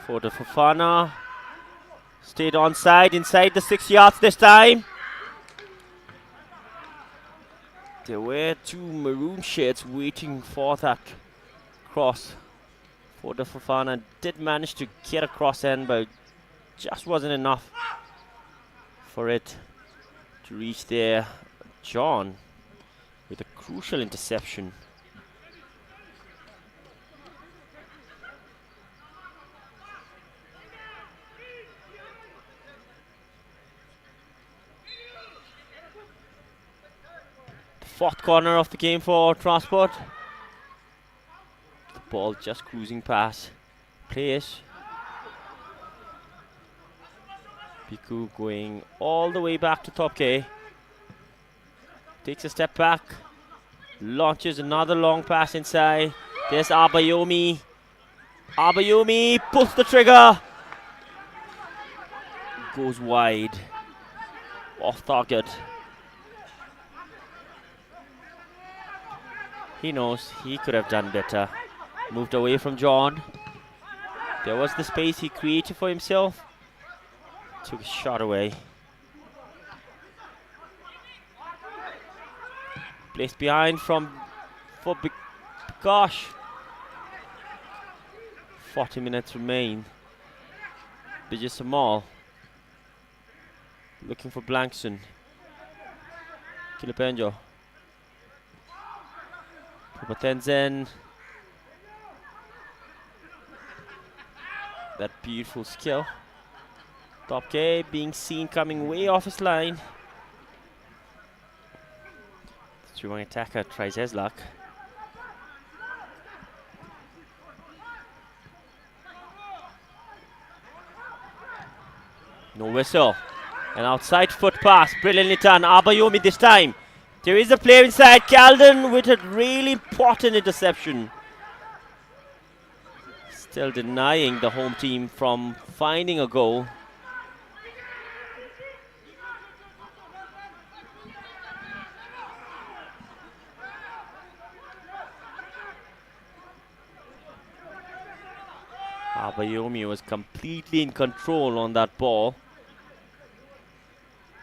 For the Fofana. Stayed onside, inside the 6 yards this time. There were 2 maroon shirts waiting for that cross. For the Fofana did manage to get a cross in, but just wasn't enough for it to reach there. John with a crucial interception. Fourth corner of the game for Transport. The ball just cruising past players. Piku going all the way back to top K. Takes a step back. Launches another long pass inside. There's Abayomi. Abayomi pulls the trigger. Goes wide. Off target. He knows he could have done better. Moved away from John. There was the space he created for himself. Took a shot away. Placed behind for Gosh. 40 minutes remain. Bijisamal. Looking for Blankson. Kilipenjo. Tenzin. That beautiful skill. Top K being seen coming way off his line. Tsirang attacker tries his luck. No whistle. An outside foot pass. Brilliantly done. Abayomi this time. There is a player inside. Calden with a really important interception. Still denying the home team from finding a goal. Abayomi was completely in control on that ball.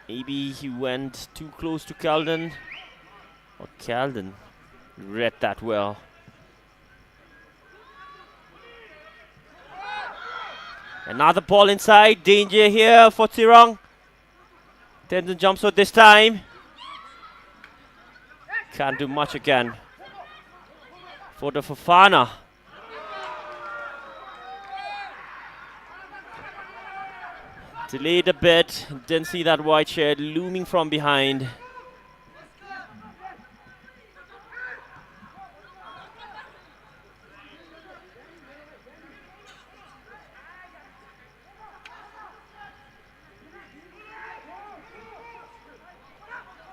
Maybe he went too close to Calden. Or Calden read that well. Another ball inside. Danger here for Tsirang. Tenzin jumps out this time. Can't do much again. For the Fofana. Delayed a bit. Didn't see that white shed looming from behind.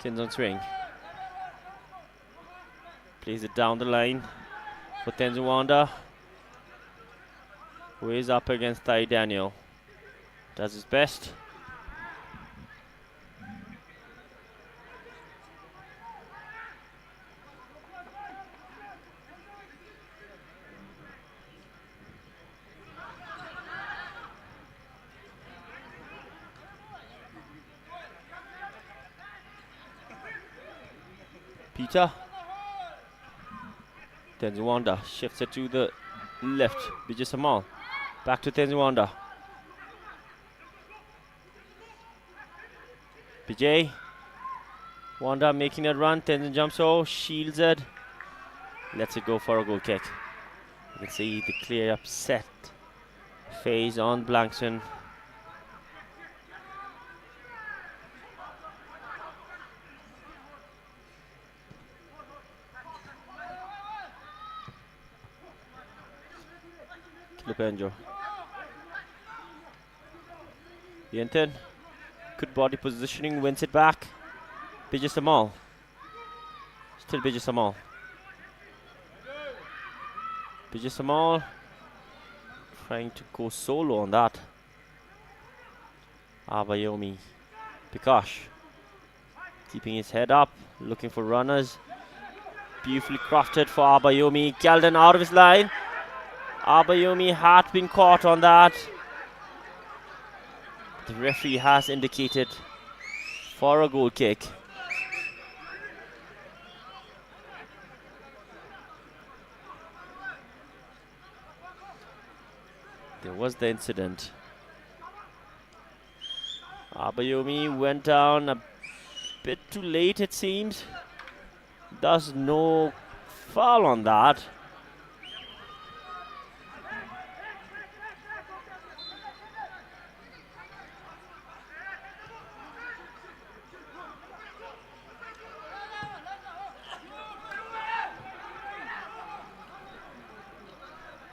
Kinson swing. Plays it down the line for Tenzin Wanda, who is up against Tai Daniel. Does his best. Peter. Tenzin Wanda shifts it to the left. Bijisamal. Back to Tenzin Wanda. Vijay. Wanda making a run. Tenzin jumps over. Shields it. Lets it go for a goal kick. You can see the clear upset face on Blankson. Kilipenjo. Yenton. Good body positioning, wins it back. Bijay Samal. Still Bijay Samal. Bijay Samal trying to go solo on that. Abayomi. Pikash keeping his head up, looking for runners. Beautifully crafted for Abayomi. Galden out of his line. Abayomi had been caught on that. The referee has indicated for a goal kick. There was the incident. Abayomi went down a bit too late, it seems. Thus no foul on that.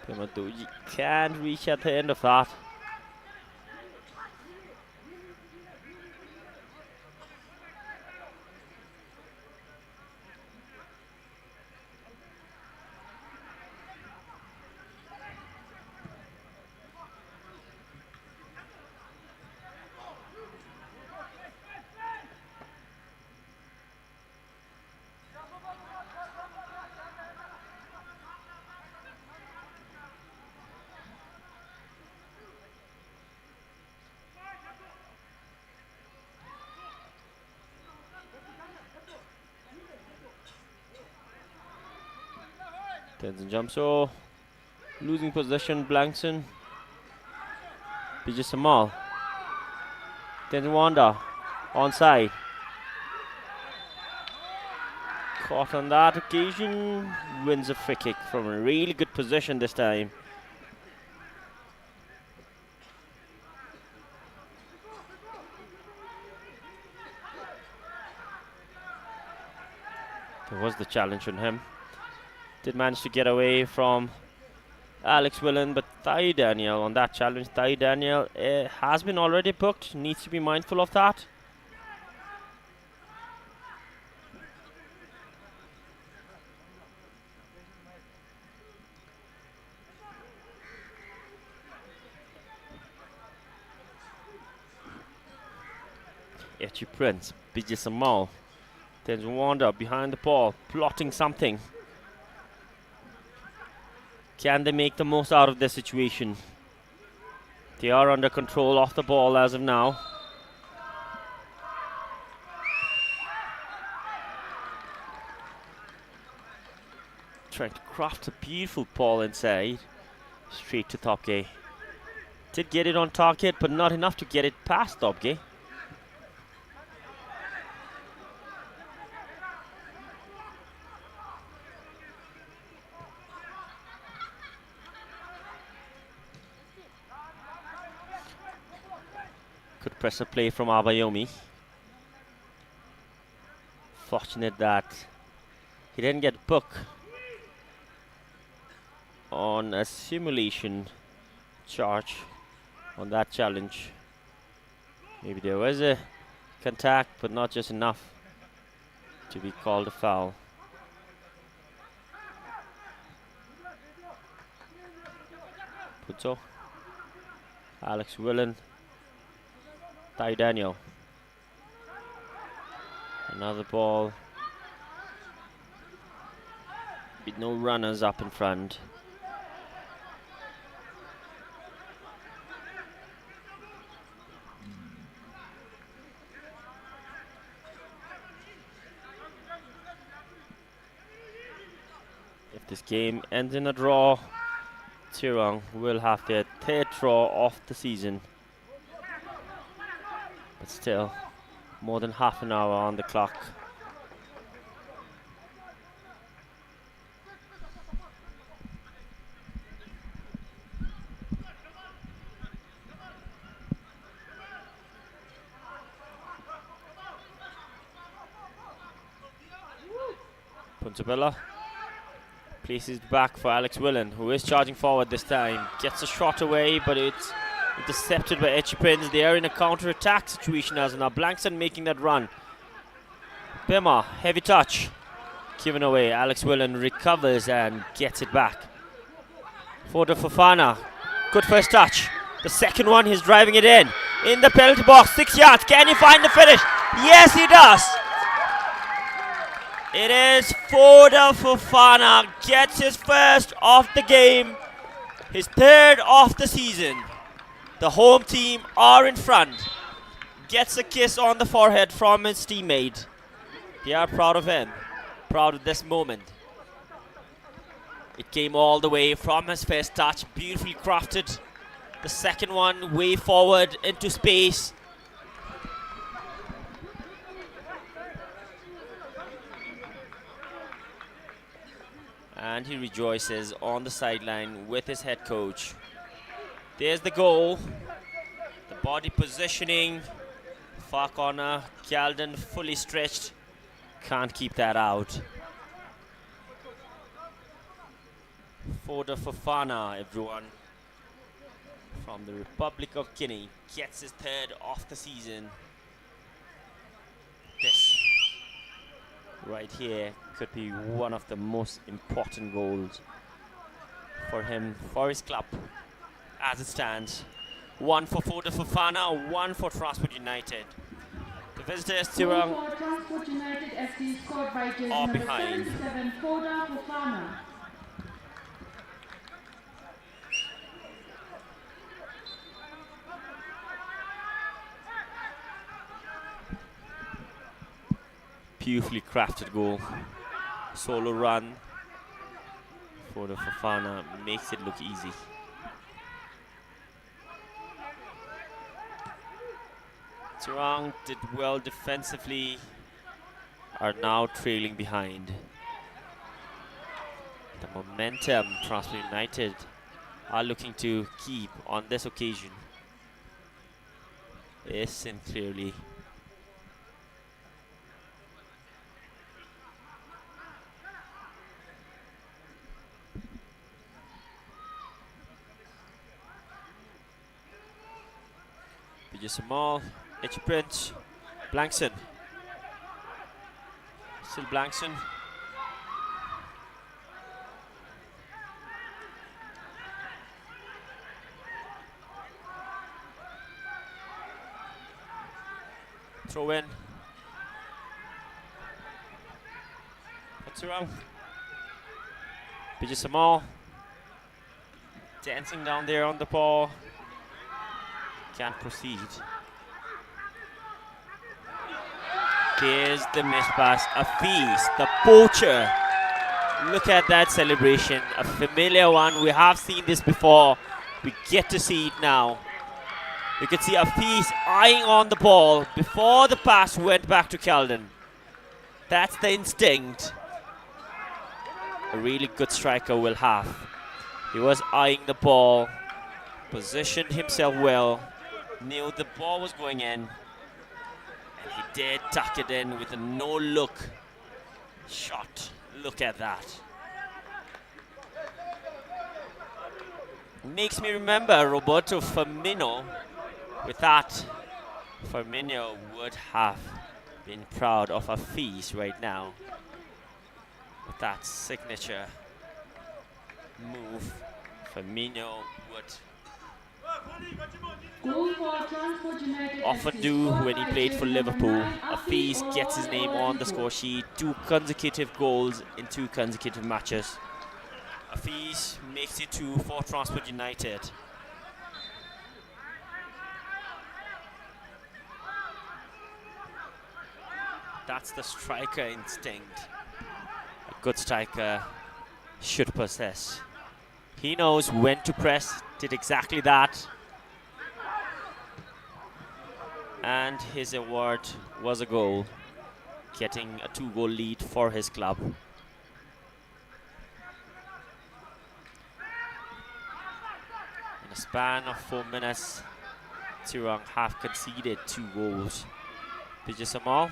Pematuji can't reach at the end of that. Tenzin Jamso losing possession, Blankson. Bijay Samal. Tenzin Wanda onside. Caught on that occasion, wins a free kick from a really good position this time. There was the challenge on him. Did manage to get away from Alex Willen, but Tai Daniel on that challenge. Tai Daniel has been already booked, needs to be mindful of that. Echi Prince, Bijay Samal. There's Wanda behind the ball, plotting something. Can they make the most out of their situation? They are under control of the ball as of now. Trying to craft a beautiful ball inside. Straight to Topgay. Did get it on target, but not enough to get it past Topgay. Good pressure play from Abayomi. Fortunate that he didn't get booked on a simulation charge on that challenge. Maybe there was a contact, but not just enough to be called a foul. Puto, Alex Willen, Tai Daniel. Another ball with no runners up in front. If this game ends in a draw, Tsirang will have their third draw of the season. But still, more than half an hour on the clock. Puntabella places it back for Alex Willen, who is charging forward this time. Gets a shot away, but it's Intercepted by Echipens. They are in a counter-attack situation as now. Blankson making that run. Pema, heavy touch. Given away. Alex Willen recovers and gets it back. For the Fofana. Good first touch. The second one, he's driving it in. In the penalty box, 6 yards. Can he find the finish? Yes, he does. It is Foda Fofana. Gets his first of the game. His third of the season. The home team are in front. Gets a kiss on the forehead from his teammate. They are proud of him. Proud of this moment. It came all the way from his first touch. Beautifully crafted. The second one way forward into space. And he rejoices on the sideline with his head coach. There's the goal. The body positioning. Far corner. Kyalden fully stretched. Can't keep that out. Foda Fofana, everyone. From the Republic of Guinea. Gets his third of the season. This right here could be one of the most important goals for him, for his club, as it stands. One for Foda Fofana, one for Transport United. The visitors, Tsirang, Goal for Transport United FC scored by jersey are number behind. 77, Foda Fofana. Beautifully crafted goal. Solo run. Foda Fofana makes it look easy. Tsirang did well defensively. Are now trailing behind. The momentum Transport United are looking to keep on this occasion is seen clearly. Samal, H. Prince, Blankson. Still Blankson. Throw in. What's wrong? Samal. Dancing down there on the ball. Can't proceed. There's the miss pass. A feast. The poacher. Look at that celebration. A familiar one. We have seen this before. We get to see it now. You can see a feast eyeing on the ball before the pass went back to Kyalden. That's the instinct a really good striker will have. He was eyeing the ball, positioned himself well, knew the ball was going in, and he did tuck it in with a no-look shot. Look at that. Makes me remember Roberto Firmino. With that, Firmino would have been proud of a feast right now. With that signature move, Firmino would Goal for Transport United often FC do scored when he by played for jersey number Liverpool. 9, A feast Afi gets his name on the Oladipo. score sheet. 2 consecutive goals in 2 consecutive matches. A feast makes it 2 for Transport United. That's the striker instinct a good striker should possess. He knows when to press, did exactly that. And his award was a goal, getting a 2-goal lead for his club. In a span of 4 minutes, Tsirang have conceded 2 goals. Samal.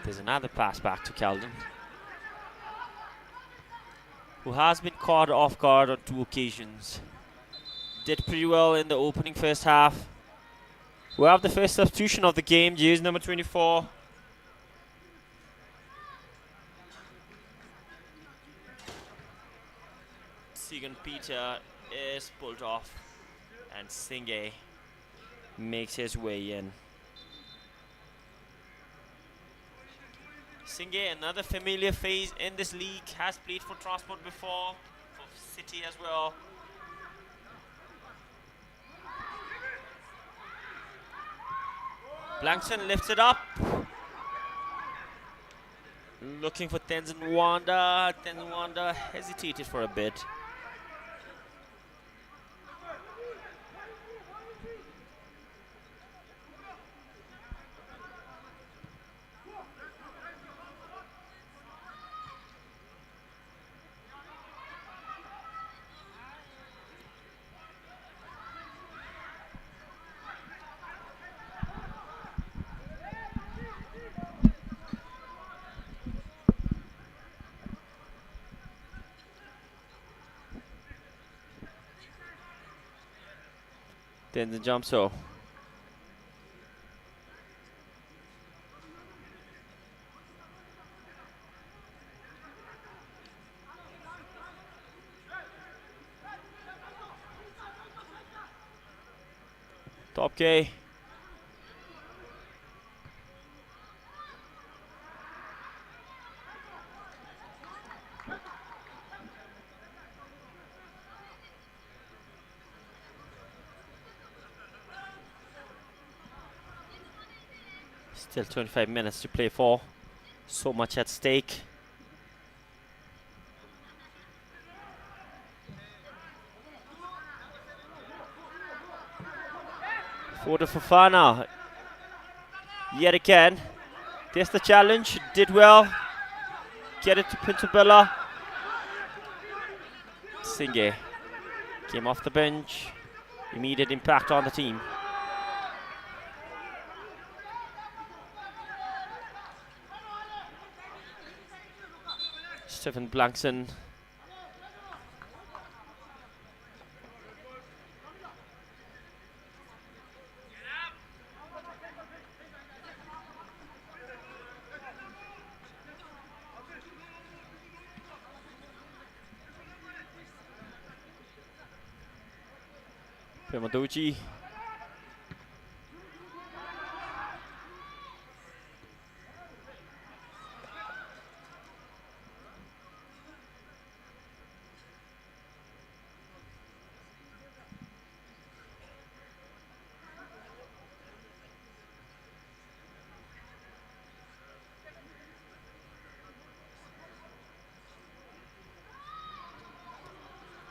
There's another pass back to Calden, who has been caught off guard on 2 occasions. Did pretty well in the opening first half. We have the first substitution of the game, jersey number 24. Sigan Peter is pulled off, and Singh makes his way in. Singh, another familiar face in this league, has played for Transport before, for City as well. Blankson lifts it up. Looking for Tenzin Wanda. Tenzin Wanda hesitated for a bit. Then the jump so. Top K. Still 25 minutes to play for. So much at stake. For the Fofana. Yet again. There's the challenge. Did well. Get it to Pintabella. Singh came off the bench. Immediate impact on the team. Stephen Blankson. Pemaduchi.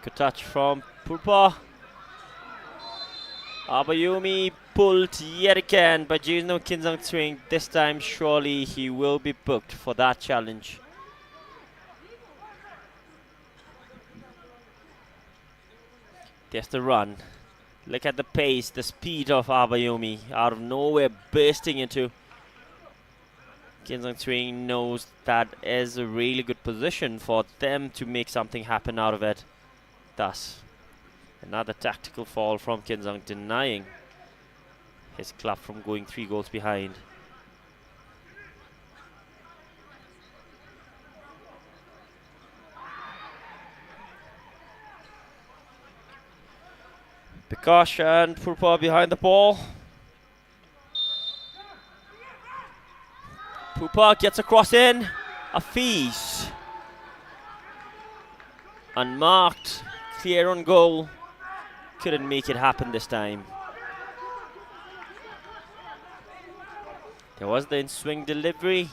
Good touch from Purpa. Abayomi pulled yet again by Juno Kinzang Swing. This time surely he will be booked for that challenge. There's the run. Look at the pace, the speed of Abayomi. Out of nowhere bursting into. Kinzang Swing knows that is a really good position for them to make something happen out of it. Thus, another tactical fall from Kinzang, denying his club from going 3 goals behind. Bikash and Purpa behind the ball. Purpa gets a cross in. Afiz. Unmarked. Clear on goal. Couldn't make it happen this time. There was the in-swing delivery.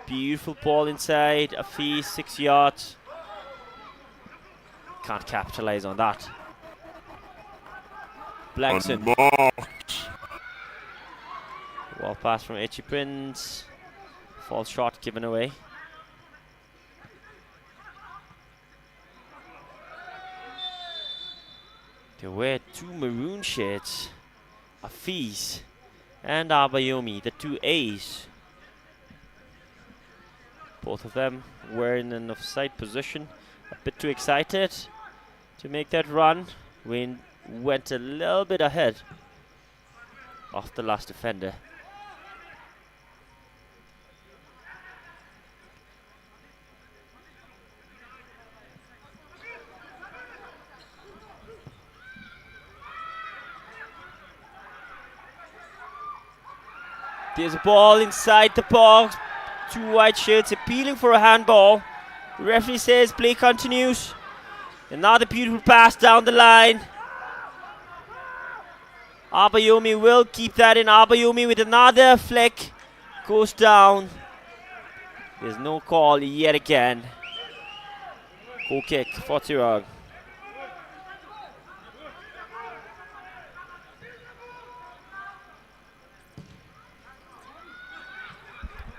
Beautiful ball inside. Afiz, 6 yards. Can't capitalize on that. Blankson. Wall pass from Echi Prince. False shot given away. There were 2 maroon shirts. Afiz and Abayomi, the 2 A's. Both of them were in an offside position. A bit too excited to make that run. Wayne went a little bit ahead of the last defender. There's a ball inside the box. Two white shirts appealing for a handball. The referee says play continues. Another beautiful pass down the line. Abayomi will keep that in. Abayomi with another flick. Goes down. There's no call yet again. Goal kick for Tsirang.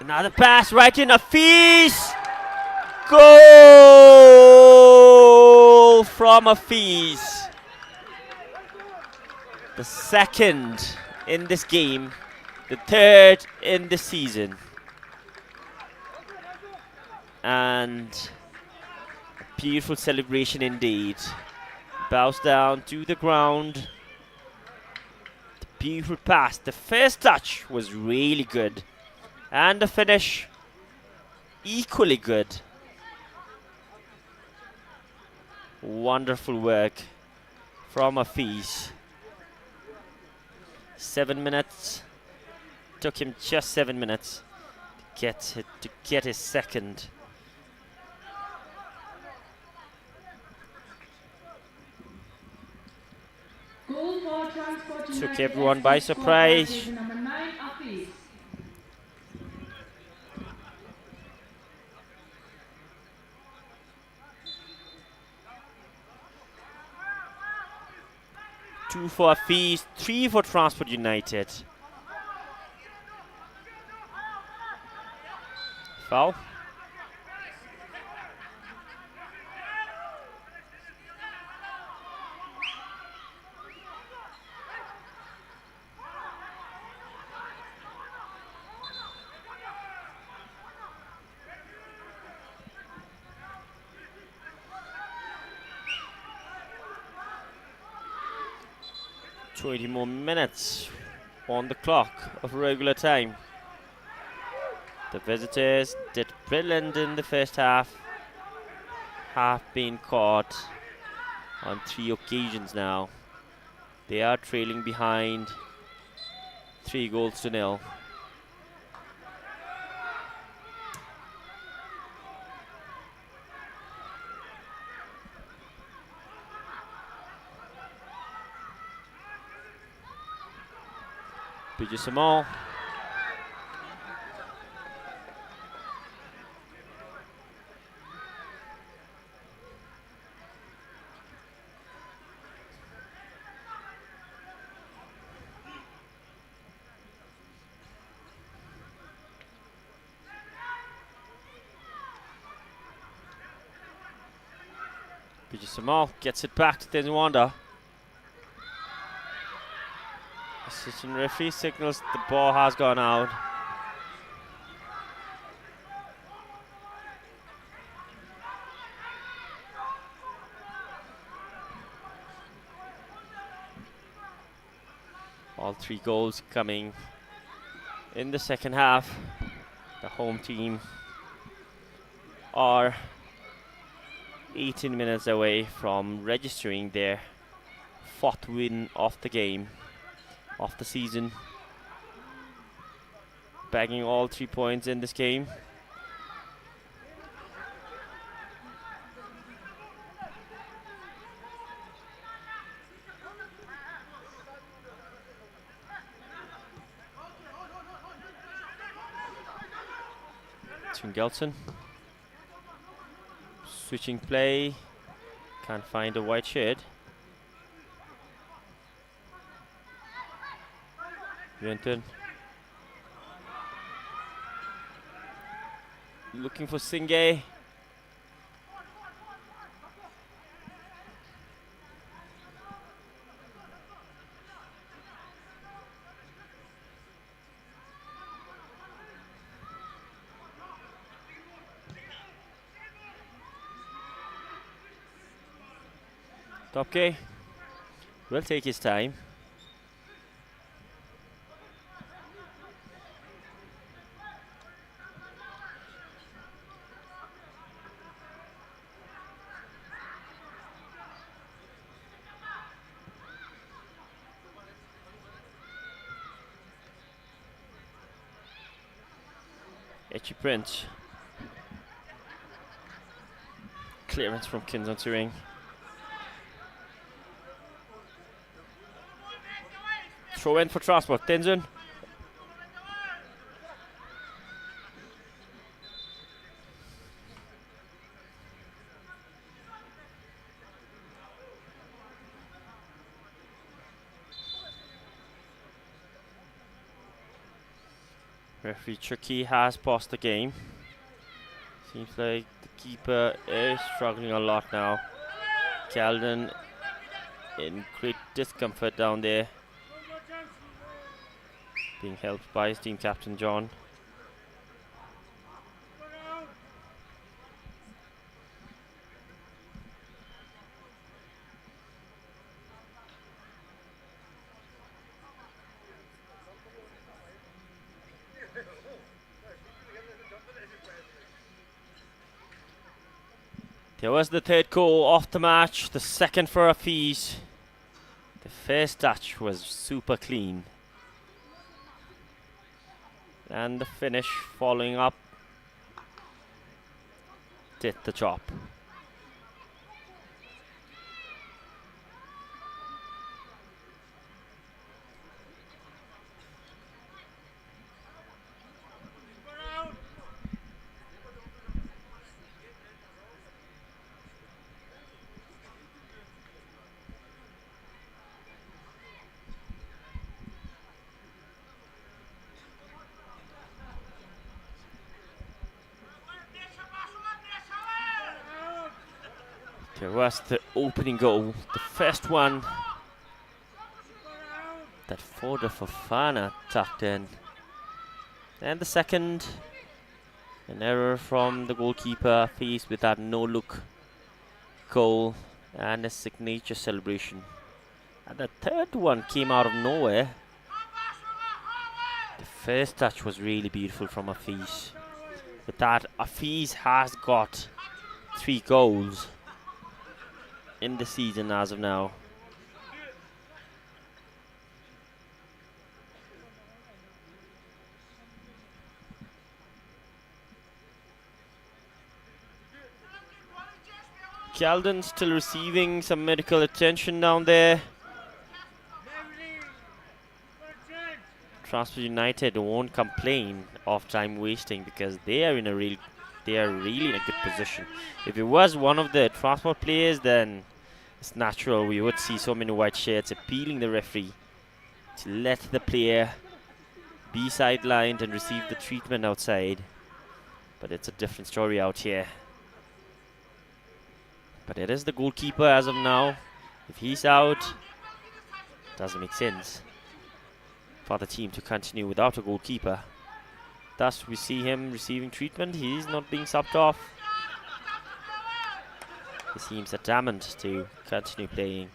Another pass right in a feast. Goal from a feast. The second in this game, the third in the season. And a beautiful celebration indeed. Bows down to the ground. The beautiful pass. The first touch was really good. And the finish, equally good. Wonderful work from Hafiz. 7 minutes. Took him just 7 minutes to get his second. Goal for Transport Took United everyone FC by scored surprise. jersey number 9, Hafiz. Two for Hafiz, 3 for Transport United. Foul. Twenty more minutes on the clock of regular time. The visitors did brilliant in the first half. Have been caught on 3 occasions now. They are trailing behind 3-0. Bridges them all. Bridges them all. Gets it back to Denwanda. Assistant referee signals the ball has gone out. All 3 goals coming in the second half. The home team are 18 minutes away from registering their 4th win of the game. Of the season, bagging all 3 points in this game. Gelson switching play, can't find a white shirt. Vienten. Looking for Singay. Top K will take his time. Etchy Prince. Clearance from Kins on Tsirang. Throw in for Transport. Tenzin. Referee Chucky has paused the game. Seems like the keeper is struggling a lot now. Calden in great discomfort down there. Being helped by his team captain John. There was the third goal of the match, the second for Hafiz. The first touch was super clean. And the finish following up did the job. There was the opening goal, the first one that Foda Fofana tucked in. And the second, an error from the goalkeeper, faced with that no-look goal and a signature celebration. And the third one came out of nowhere. The first touch was really beautiful from Hafiz. With that, Hafiz has got 3 goals in the season as of now. Calden still receiving some medical attention down there. Transport United won't complain of time wasting because they are really in a good position. If it was one of the Transport players, then it's natural we would see so many white shirts appealing the referee to let the player be sidelined and receive the treatment outside. But it's a different story out here. But it is the goalkeeper as of now. If he's out, doesn't make sense for the team to continue without a goalkeeper. Thus we see him receiving treatment. He's not being subbed off. He seems adamant to continue playing.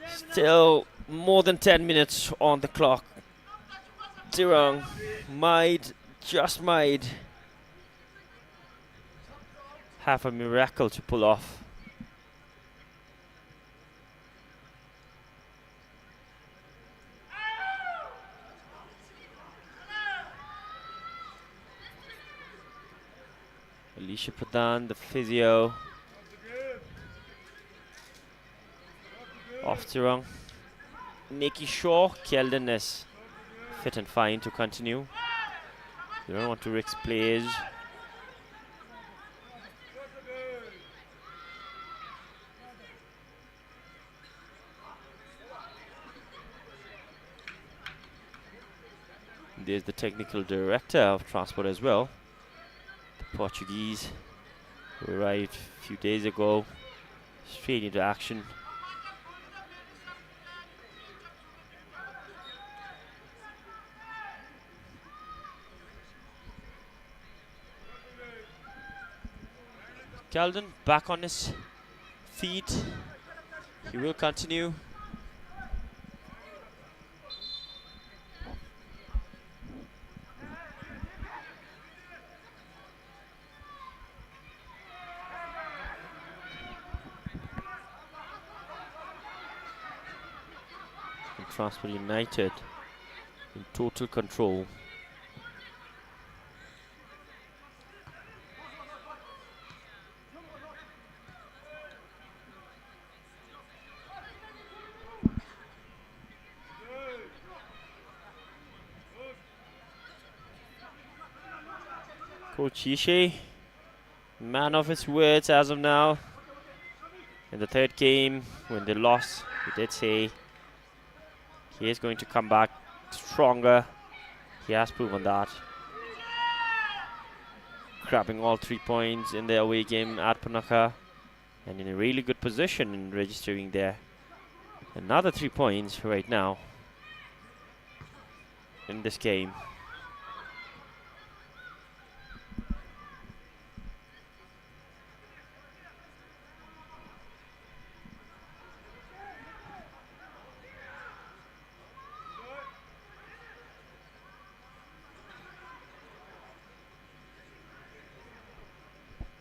Still more than 10 minutes on the clock. Tsirang just might have a miracle to pull off. Alicia Pradhan, the physio of Tsirang, making sure Kelden is fit and fine to continue. You don't want to risk players. There's the technical director of Transport as well. The Portuguese who arrived a few days ago, straight into action. Calden back on his feet. He will continue. And Transport United in total control. Coach Ishe, man of his words as of now. In the third game, when they lost, he did say he is going to come back stronger. He has proven that. Grabbing all 3 points in the away game at Punakha, and in a really good position in registering there. Another 3 points right now in this game.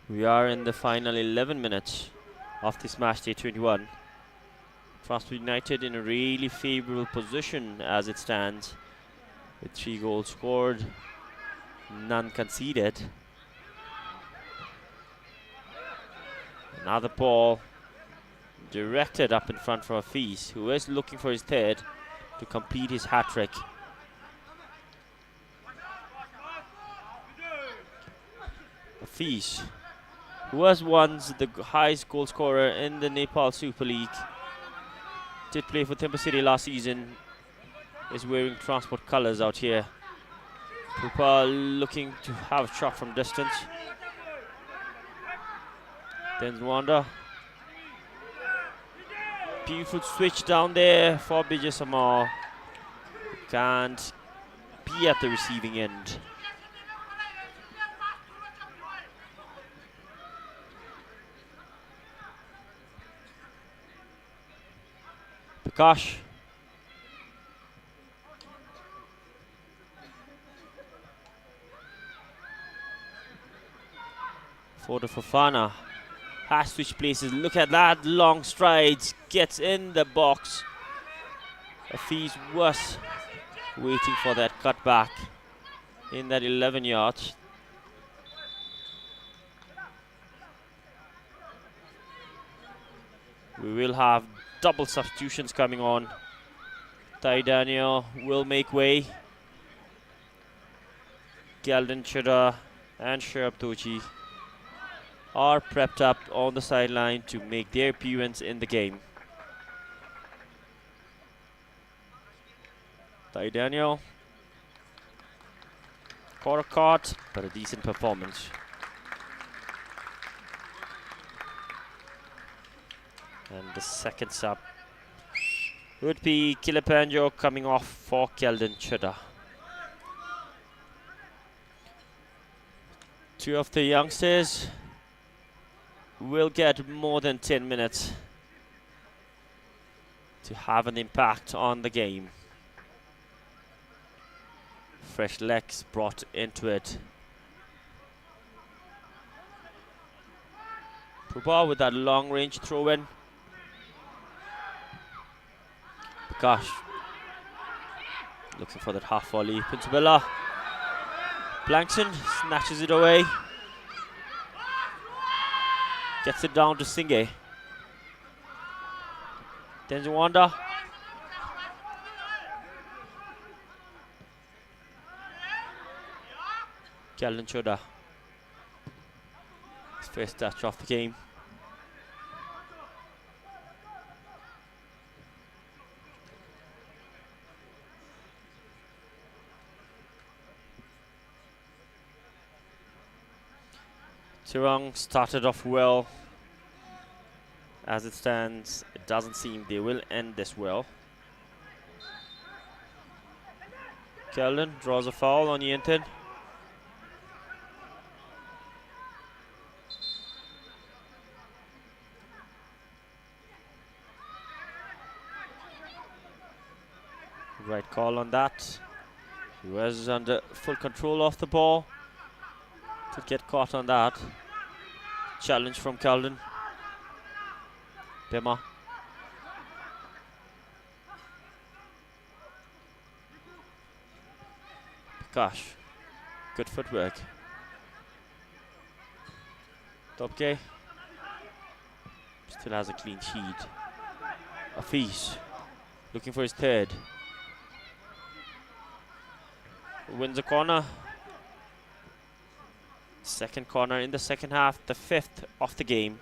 We are in the final 11 minutes of this match day 21. Transport United in a really favourable position as it stands, with 3 goals scored, none conceded. Another ball directed up in front for Hafiz, who is looking for his third to complete his hat-trick. Hafiz, who was once the highest goal scorer in the Nepal Super League, did play for Thimba City last season, is wearing Transport colours out here. Pupa looking to have a shot from distance. Then Zwanda. Beautiful switch down there for Bijay Samar. Can't be at the receiving end. Prakash. For the Fofana. Has switched places. Look at that long strides. Gets in the box. Hafiz was waiting for that cutback in that 11 yards. We will have double substitutions coming on. Tai Daniel will make way. Galden Chida and Sherab Tochi are prepped up on the sideline to make their appearance in the game. Tai Daniel caught a caught, but a decent performance. And the second sub would be Kilapanjo coming off for Kelden Chida. 2 of the youngsters will get more than 10 minutes to have an impact on the game. Fresh legs brought into it. Pupa with that long range throw in. Gosh, looking for that half volley. Pinsabella. Blankson snatches it away. Gets it down to Singhe. Tenzwanda. Kelden Choda. His first touch off the game. Tsirang started off well. As it stands, it doesn't seem they will end this well. Kelden draws a foul on Yentin. Call on that. He was under full control of the ball. To get caught on that. Challenge from Calden. Bema. Gosh, good footwork. Topke still has a clean sheet. Afis looking for his third. Wins a corner. Second corner in the second half, the 5th of the game.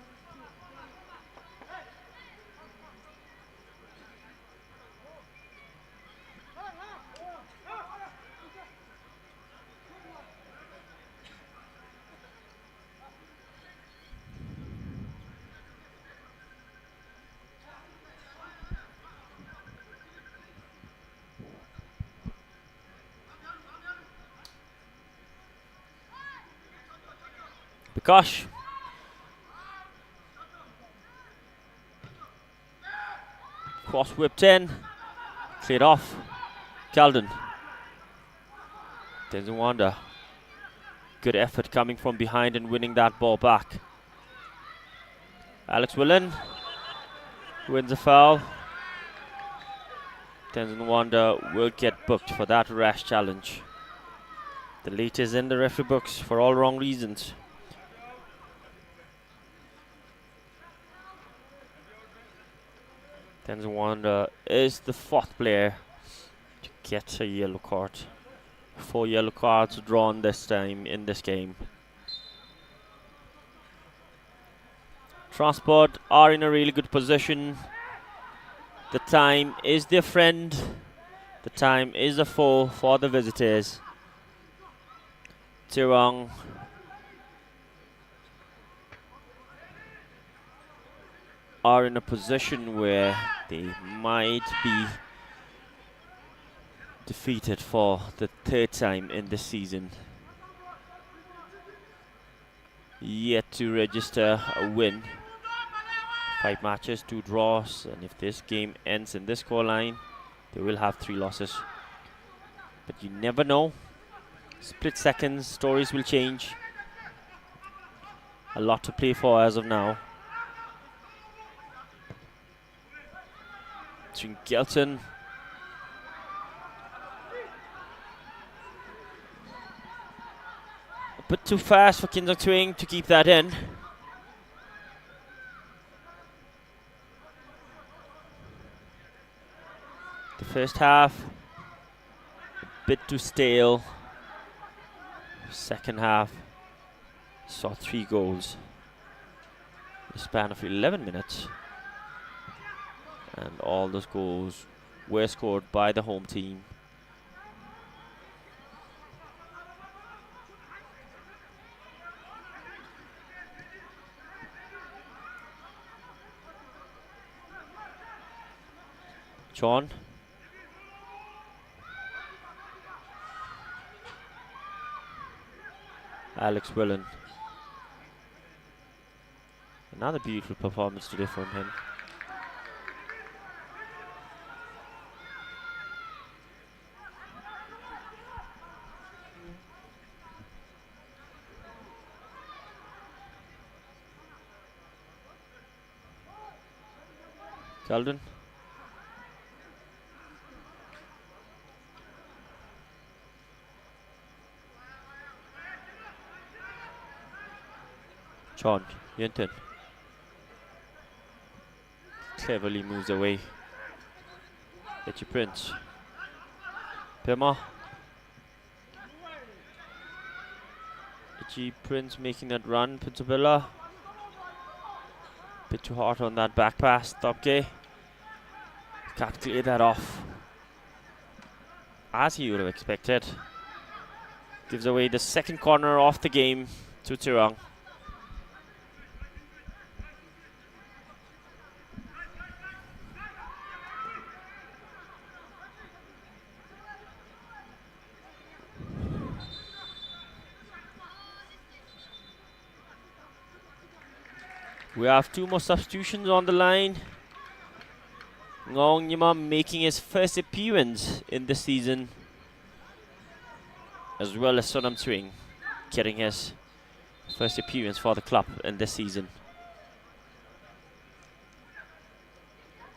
Gosh. Cross whipped in. Cleared off. Calden. Doesn't wonder. Good effort coming from behind and winning that ball back. Alex Willen wins a foul. Tenzin Wanda will get booked for that rash challenge. The late is in the referee books for all wrong reasons. Tenzin Wanda is the 4th player to get a yellow card. 4 yellow cards drawn this time in this game. Transport are in a really good position. The time is their friend. The time is a foe for the visitors. Tsirang are in a position where they might be defeated for the 3rd time in this season. Yet to register a win. 5 matches, 2 draws, and if this game ends in this scoreline, they will have 3 losses. But you never know. Split seconds, stories will change. A lot to play for as of now. Gelton. A bit too fast for Kinzong Twing to keep that in. The first half, a bit too stale. Second half, saw 3 goals in the span of 11 minutes. And all those goals were scored by the home team. John. Alex Willen. Another beautiful performance today from him. Calden. John Yunton cleverly moves away. Etchi Prince. Pema. Etchi Prince making that run. Pinsabilla. Bit too hard on that back pass. Topke. Can't clear that off. As he would have expected. Gives away the second corner of the game to Tsirang. We have 2 more substitutions on the line. Ngong Yima making his first appearance in this season, as well as Sonam Tsirang getting his first appearance for the club in this season.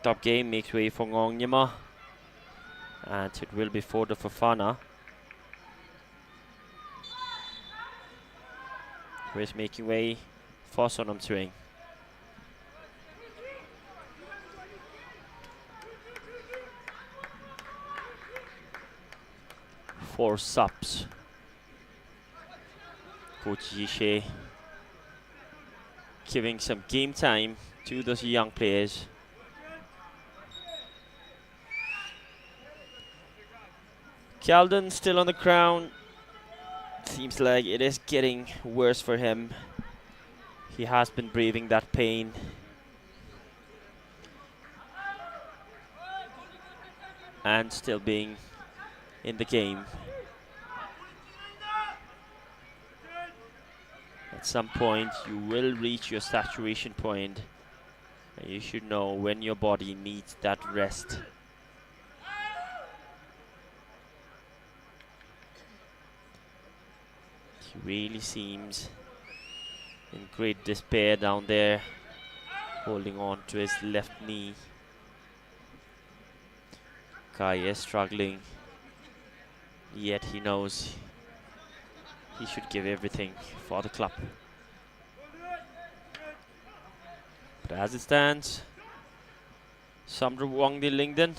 Top game makes way for Ngong Yima, and it will be for the Fofana, who is making way for Sonam Tsirang. Four subs. Coach Yishe giving some game time to those young players. Calden still on the ground. Seems like it is getting worse for him. He has been braving that pain. And still being in the game. At some point you will reach your saturation point, and you should know when your body needs that rest. He really seems in great despair down there, holding on to his left knee. Kai is struggling, yet he knows he should give everything for the club. But as it stands, Samdrup Wangdi Lingden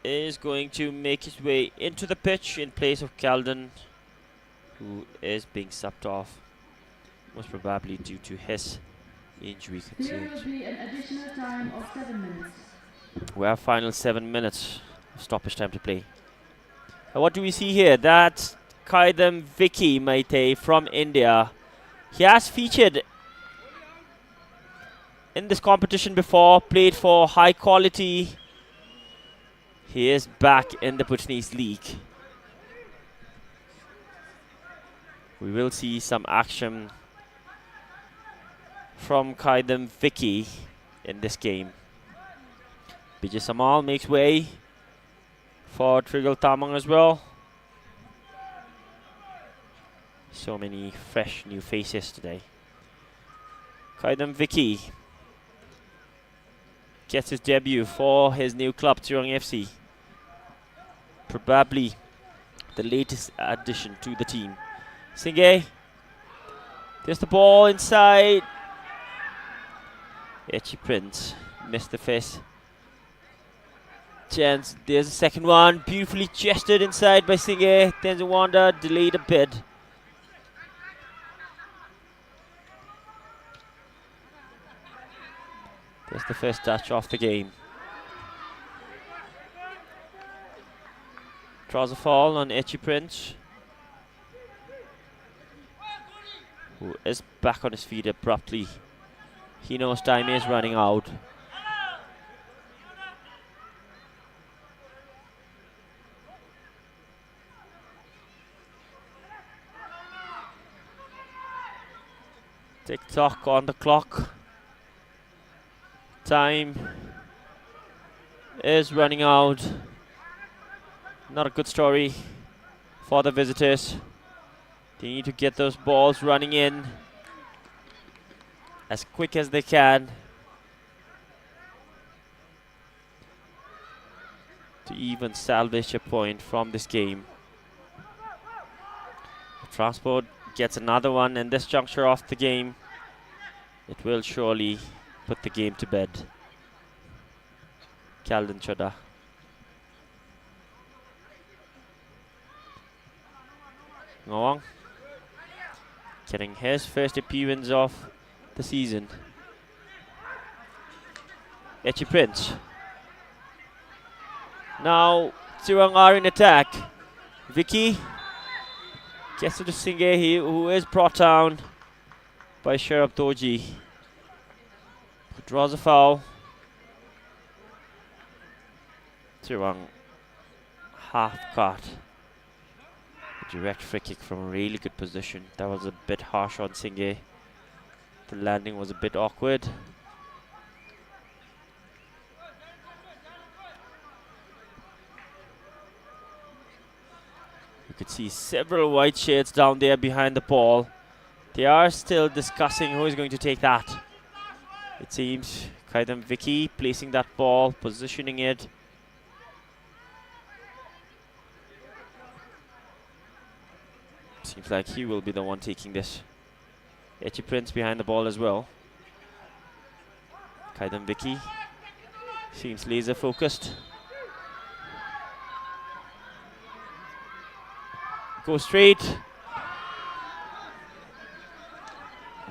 is going to make his way into the pitch in place of Calden, who is being subbed off, most probably due to his injury There will concerns. be an additional time of 7 minutes. We have final 7 minutes of stoppage time to play. And what do we see here? That's Kaidam Vicky Maite from India. He has featured in this competition before, played for High Quality. He is back in the Bhutanese league. We will see some action from Kaidam Vicky in this game. Bijay Samal makes way for Trigal Tamang as well. So many fresh new faces today. Kaidam Vicky gets his debut for his new club, Tsirang FC. Probably the latest addition to the team. Singay, there's the ball inside. Echi Prince missed the first chance. There's the second one, beautifully gestured inside by Singay. Tenzin Wanda delayed a bit. There's the first touch off the game. Draws a foul on Echi Prince, who is back on his feet abruptly. He knows time is running out. Tick-tock on the clock. Time is running out. Not a good story for the visitors. They need to get those balls running in as quick as they can to even salvage a point from this game. If Transport gets another one in this juncture of the game, it will surely put the game to bed. Calden Choda. Ngawang getting his first appearance of the season. Echi Prince. Now Tsirang are in attack. Vicky gets to the Singay, who is brought down by Sherab Doji, who draws a foul. Tsirang half cut. Direct free kick from a really good position. That was a bit harsh on Singay. The landing was a bit awkward. You could see several white shirts down there behind the ball. They are still discussing who is going to take that. It seems Kaidam Vicky placing that ball, positioning it. Seems like he will be the one taking this. Echi Prince behind the ball as well. Kaidam Vicky seems laser focused. Go straight.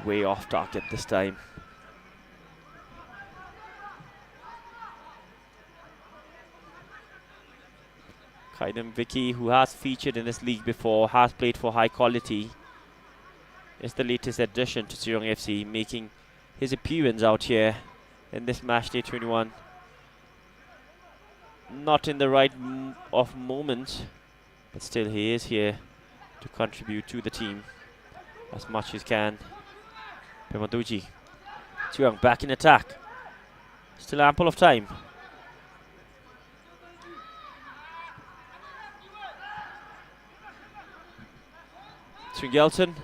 Way off target this time. Kaidam Vicky, who has featured in this league before, has played for High Quality, is the latest addition to Tsirang FC, making his appearance out here in this match day 21. Not in the right of moment, but still he is here to contribute to the team as much as can. Pemaduji. Tsirang back in attack. Still ample of time. Tringelton.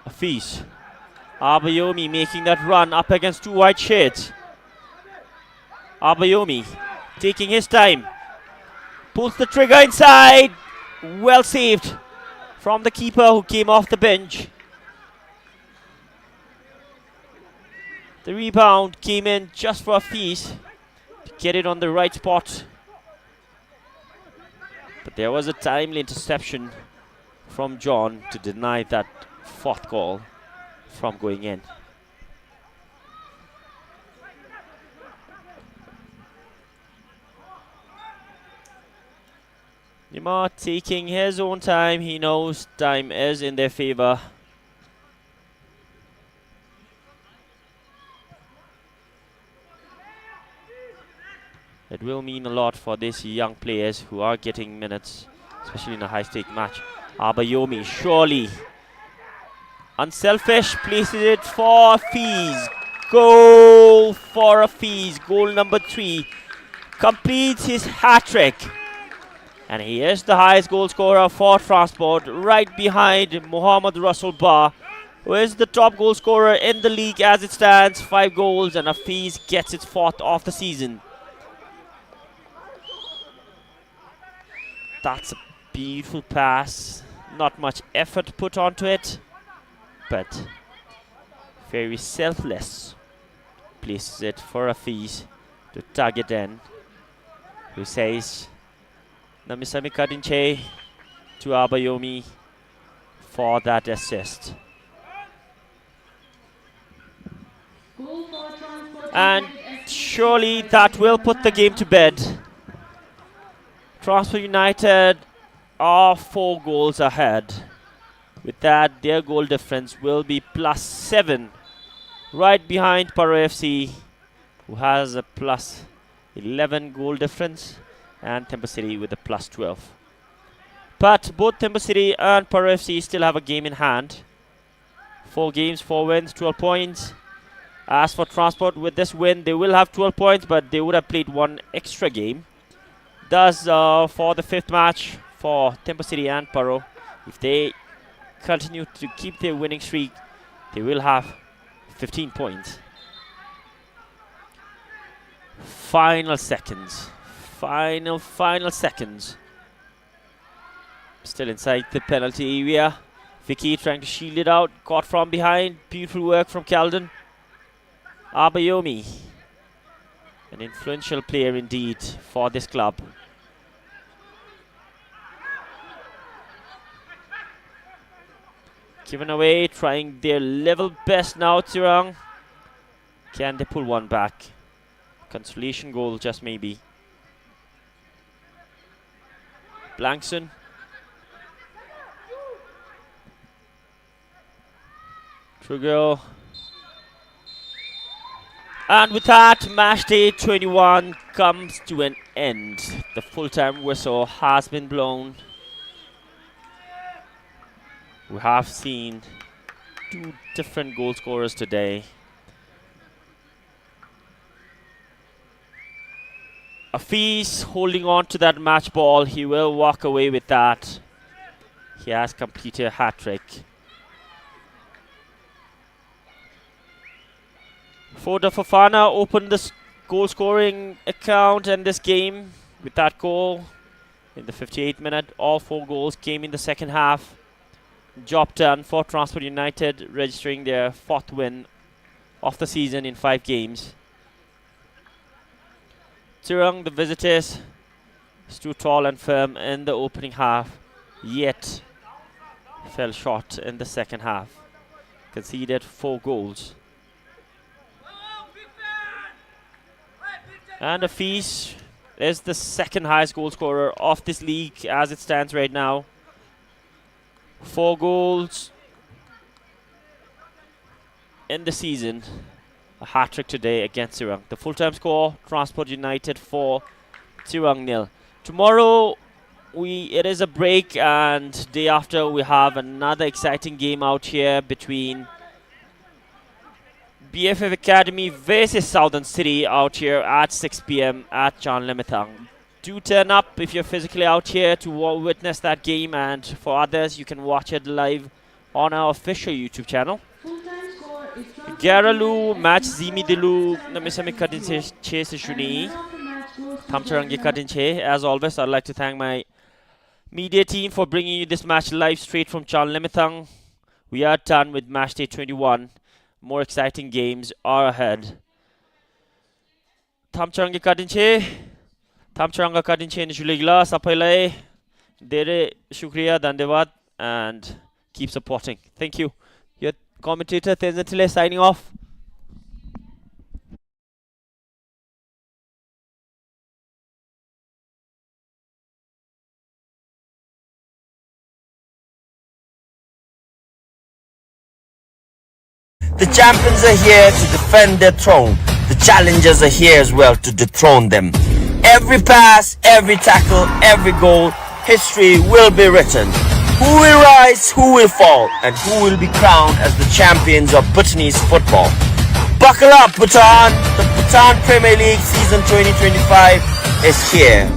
Afis. Abayomi making that run up against two white shirts. Abayomi taking his time. Pulls the trigger inside. Well saved from the keeper who came off the bench. The rebound came in just for Afis to get it on the right spot. But there was a timely interception from John to deny that fourth goal from going in. Nima taking his own time. He knows time is in their favor. It will mean a lot for these young players who are getting minutes, especially in a high-stake match. Abayomi, surely unselfish, places it for Fees. Goal for Fees. Goal number 3. Completes his hat-trick. And he is the highest goal scorer for Transport, right behind Mohammad Russell Bar, who is the top goal scorer in the league as it stands. 5 goals, and Hafiz gets its 4th of the season. That's a beautiful pass. Not much effort put onto it, but very selfless. Places it for Hafiz to tag it in, who says Namisami Kadinche to Abayomi for that assist. And surely that will put the game to bed. Transport United are 4 goals ahead. With that, their goal difference will be +7, right behind Paro FC, who has a +11 goal difference, and Temple City with a +12. But both Temple City and Paro FC still have a game in hand. 4 games, 4 wins, 12 points. As for Transport, with this win, they will have 12 points, but they would have played 1 extra game. Thus, for the 5th match for Temple City and Paro, if they continue to keep their winning streak, they will have 15 points. Final seconds. Final seconds. Still inside the penalty area. Vicky trying to shield it out. Caught from behind. Beautiful work from Calden. Abayomi, an influential player indeed for this club. Given away, trying their level best now, Tsirang. Can they pull one back? Consolation goal, just maybe. Blankson. Trugel. And with that, match day 21 comes to an end. The full-time whistle has been blown. We have seen two different goal scorers today. Afees holding on to that match ball. He will walk away with that. He has completed a hat-trick. Foda Fofana opened the goal scoring account in this game with that goal in the 58th minute. All 4 goals came in the second half. Job done for Transport United, registering their 4th win of the season in 5 games. Tsirang, the visitors, stood tall and firm in the opening half, yet fell short in the second half. Conceded 4 goals. And Afees is the second highest goal scorer of this league as it stands right now. 4 goals in the season. A hat-trick today against Tsirang. The full-time score, Transport United 4, Tsirang 0. Tomorrow it is a break, and day after we have another exciting game out here between BFF Academy versus Southern City out here at 6 p.m. at Chanlimathang. Do turn up if you're physically out here to witness that game, and for others you can watch it live on our official YouTube channel. Garalu match Zimi Dilu Namisami Kadinche Shuni Tamcharangi Kadinche. As always, I'd like to thank my media team for bringing you this match live straight from Chanlimathang. We are done with match day 21. More exciting games are ahead. Tamcharangi Kadinche Tamcharanga Kadinche Nishuligla Sapailai Dere Shukriya Dandewad, and keep supporting. Thank you. Your commentator Tenzantile signing off. The champions are here to defend their throne. The challengers are here as well to dethrone them. Every pass, every tackle, every goal, history will be written. Who will rise, who will fall, and who will be crowned as the champions of Bhutanese football? Buckle up, Bhutan! The Bhutan Premier League season 2025 is here.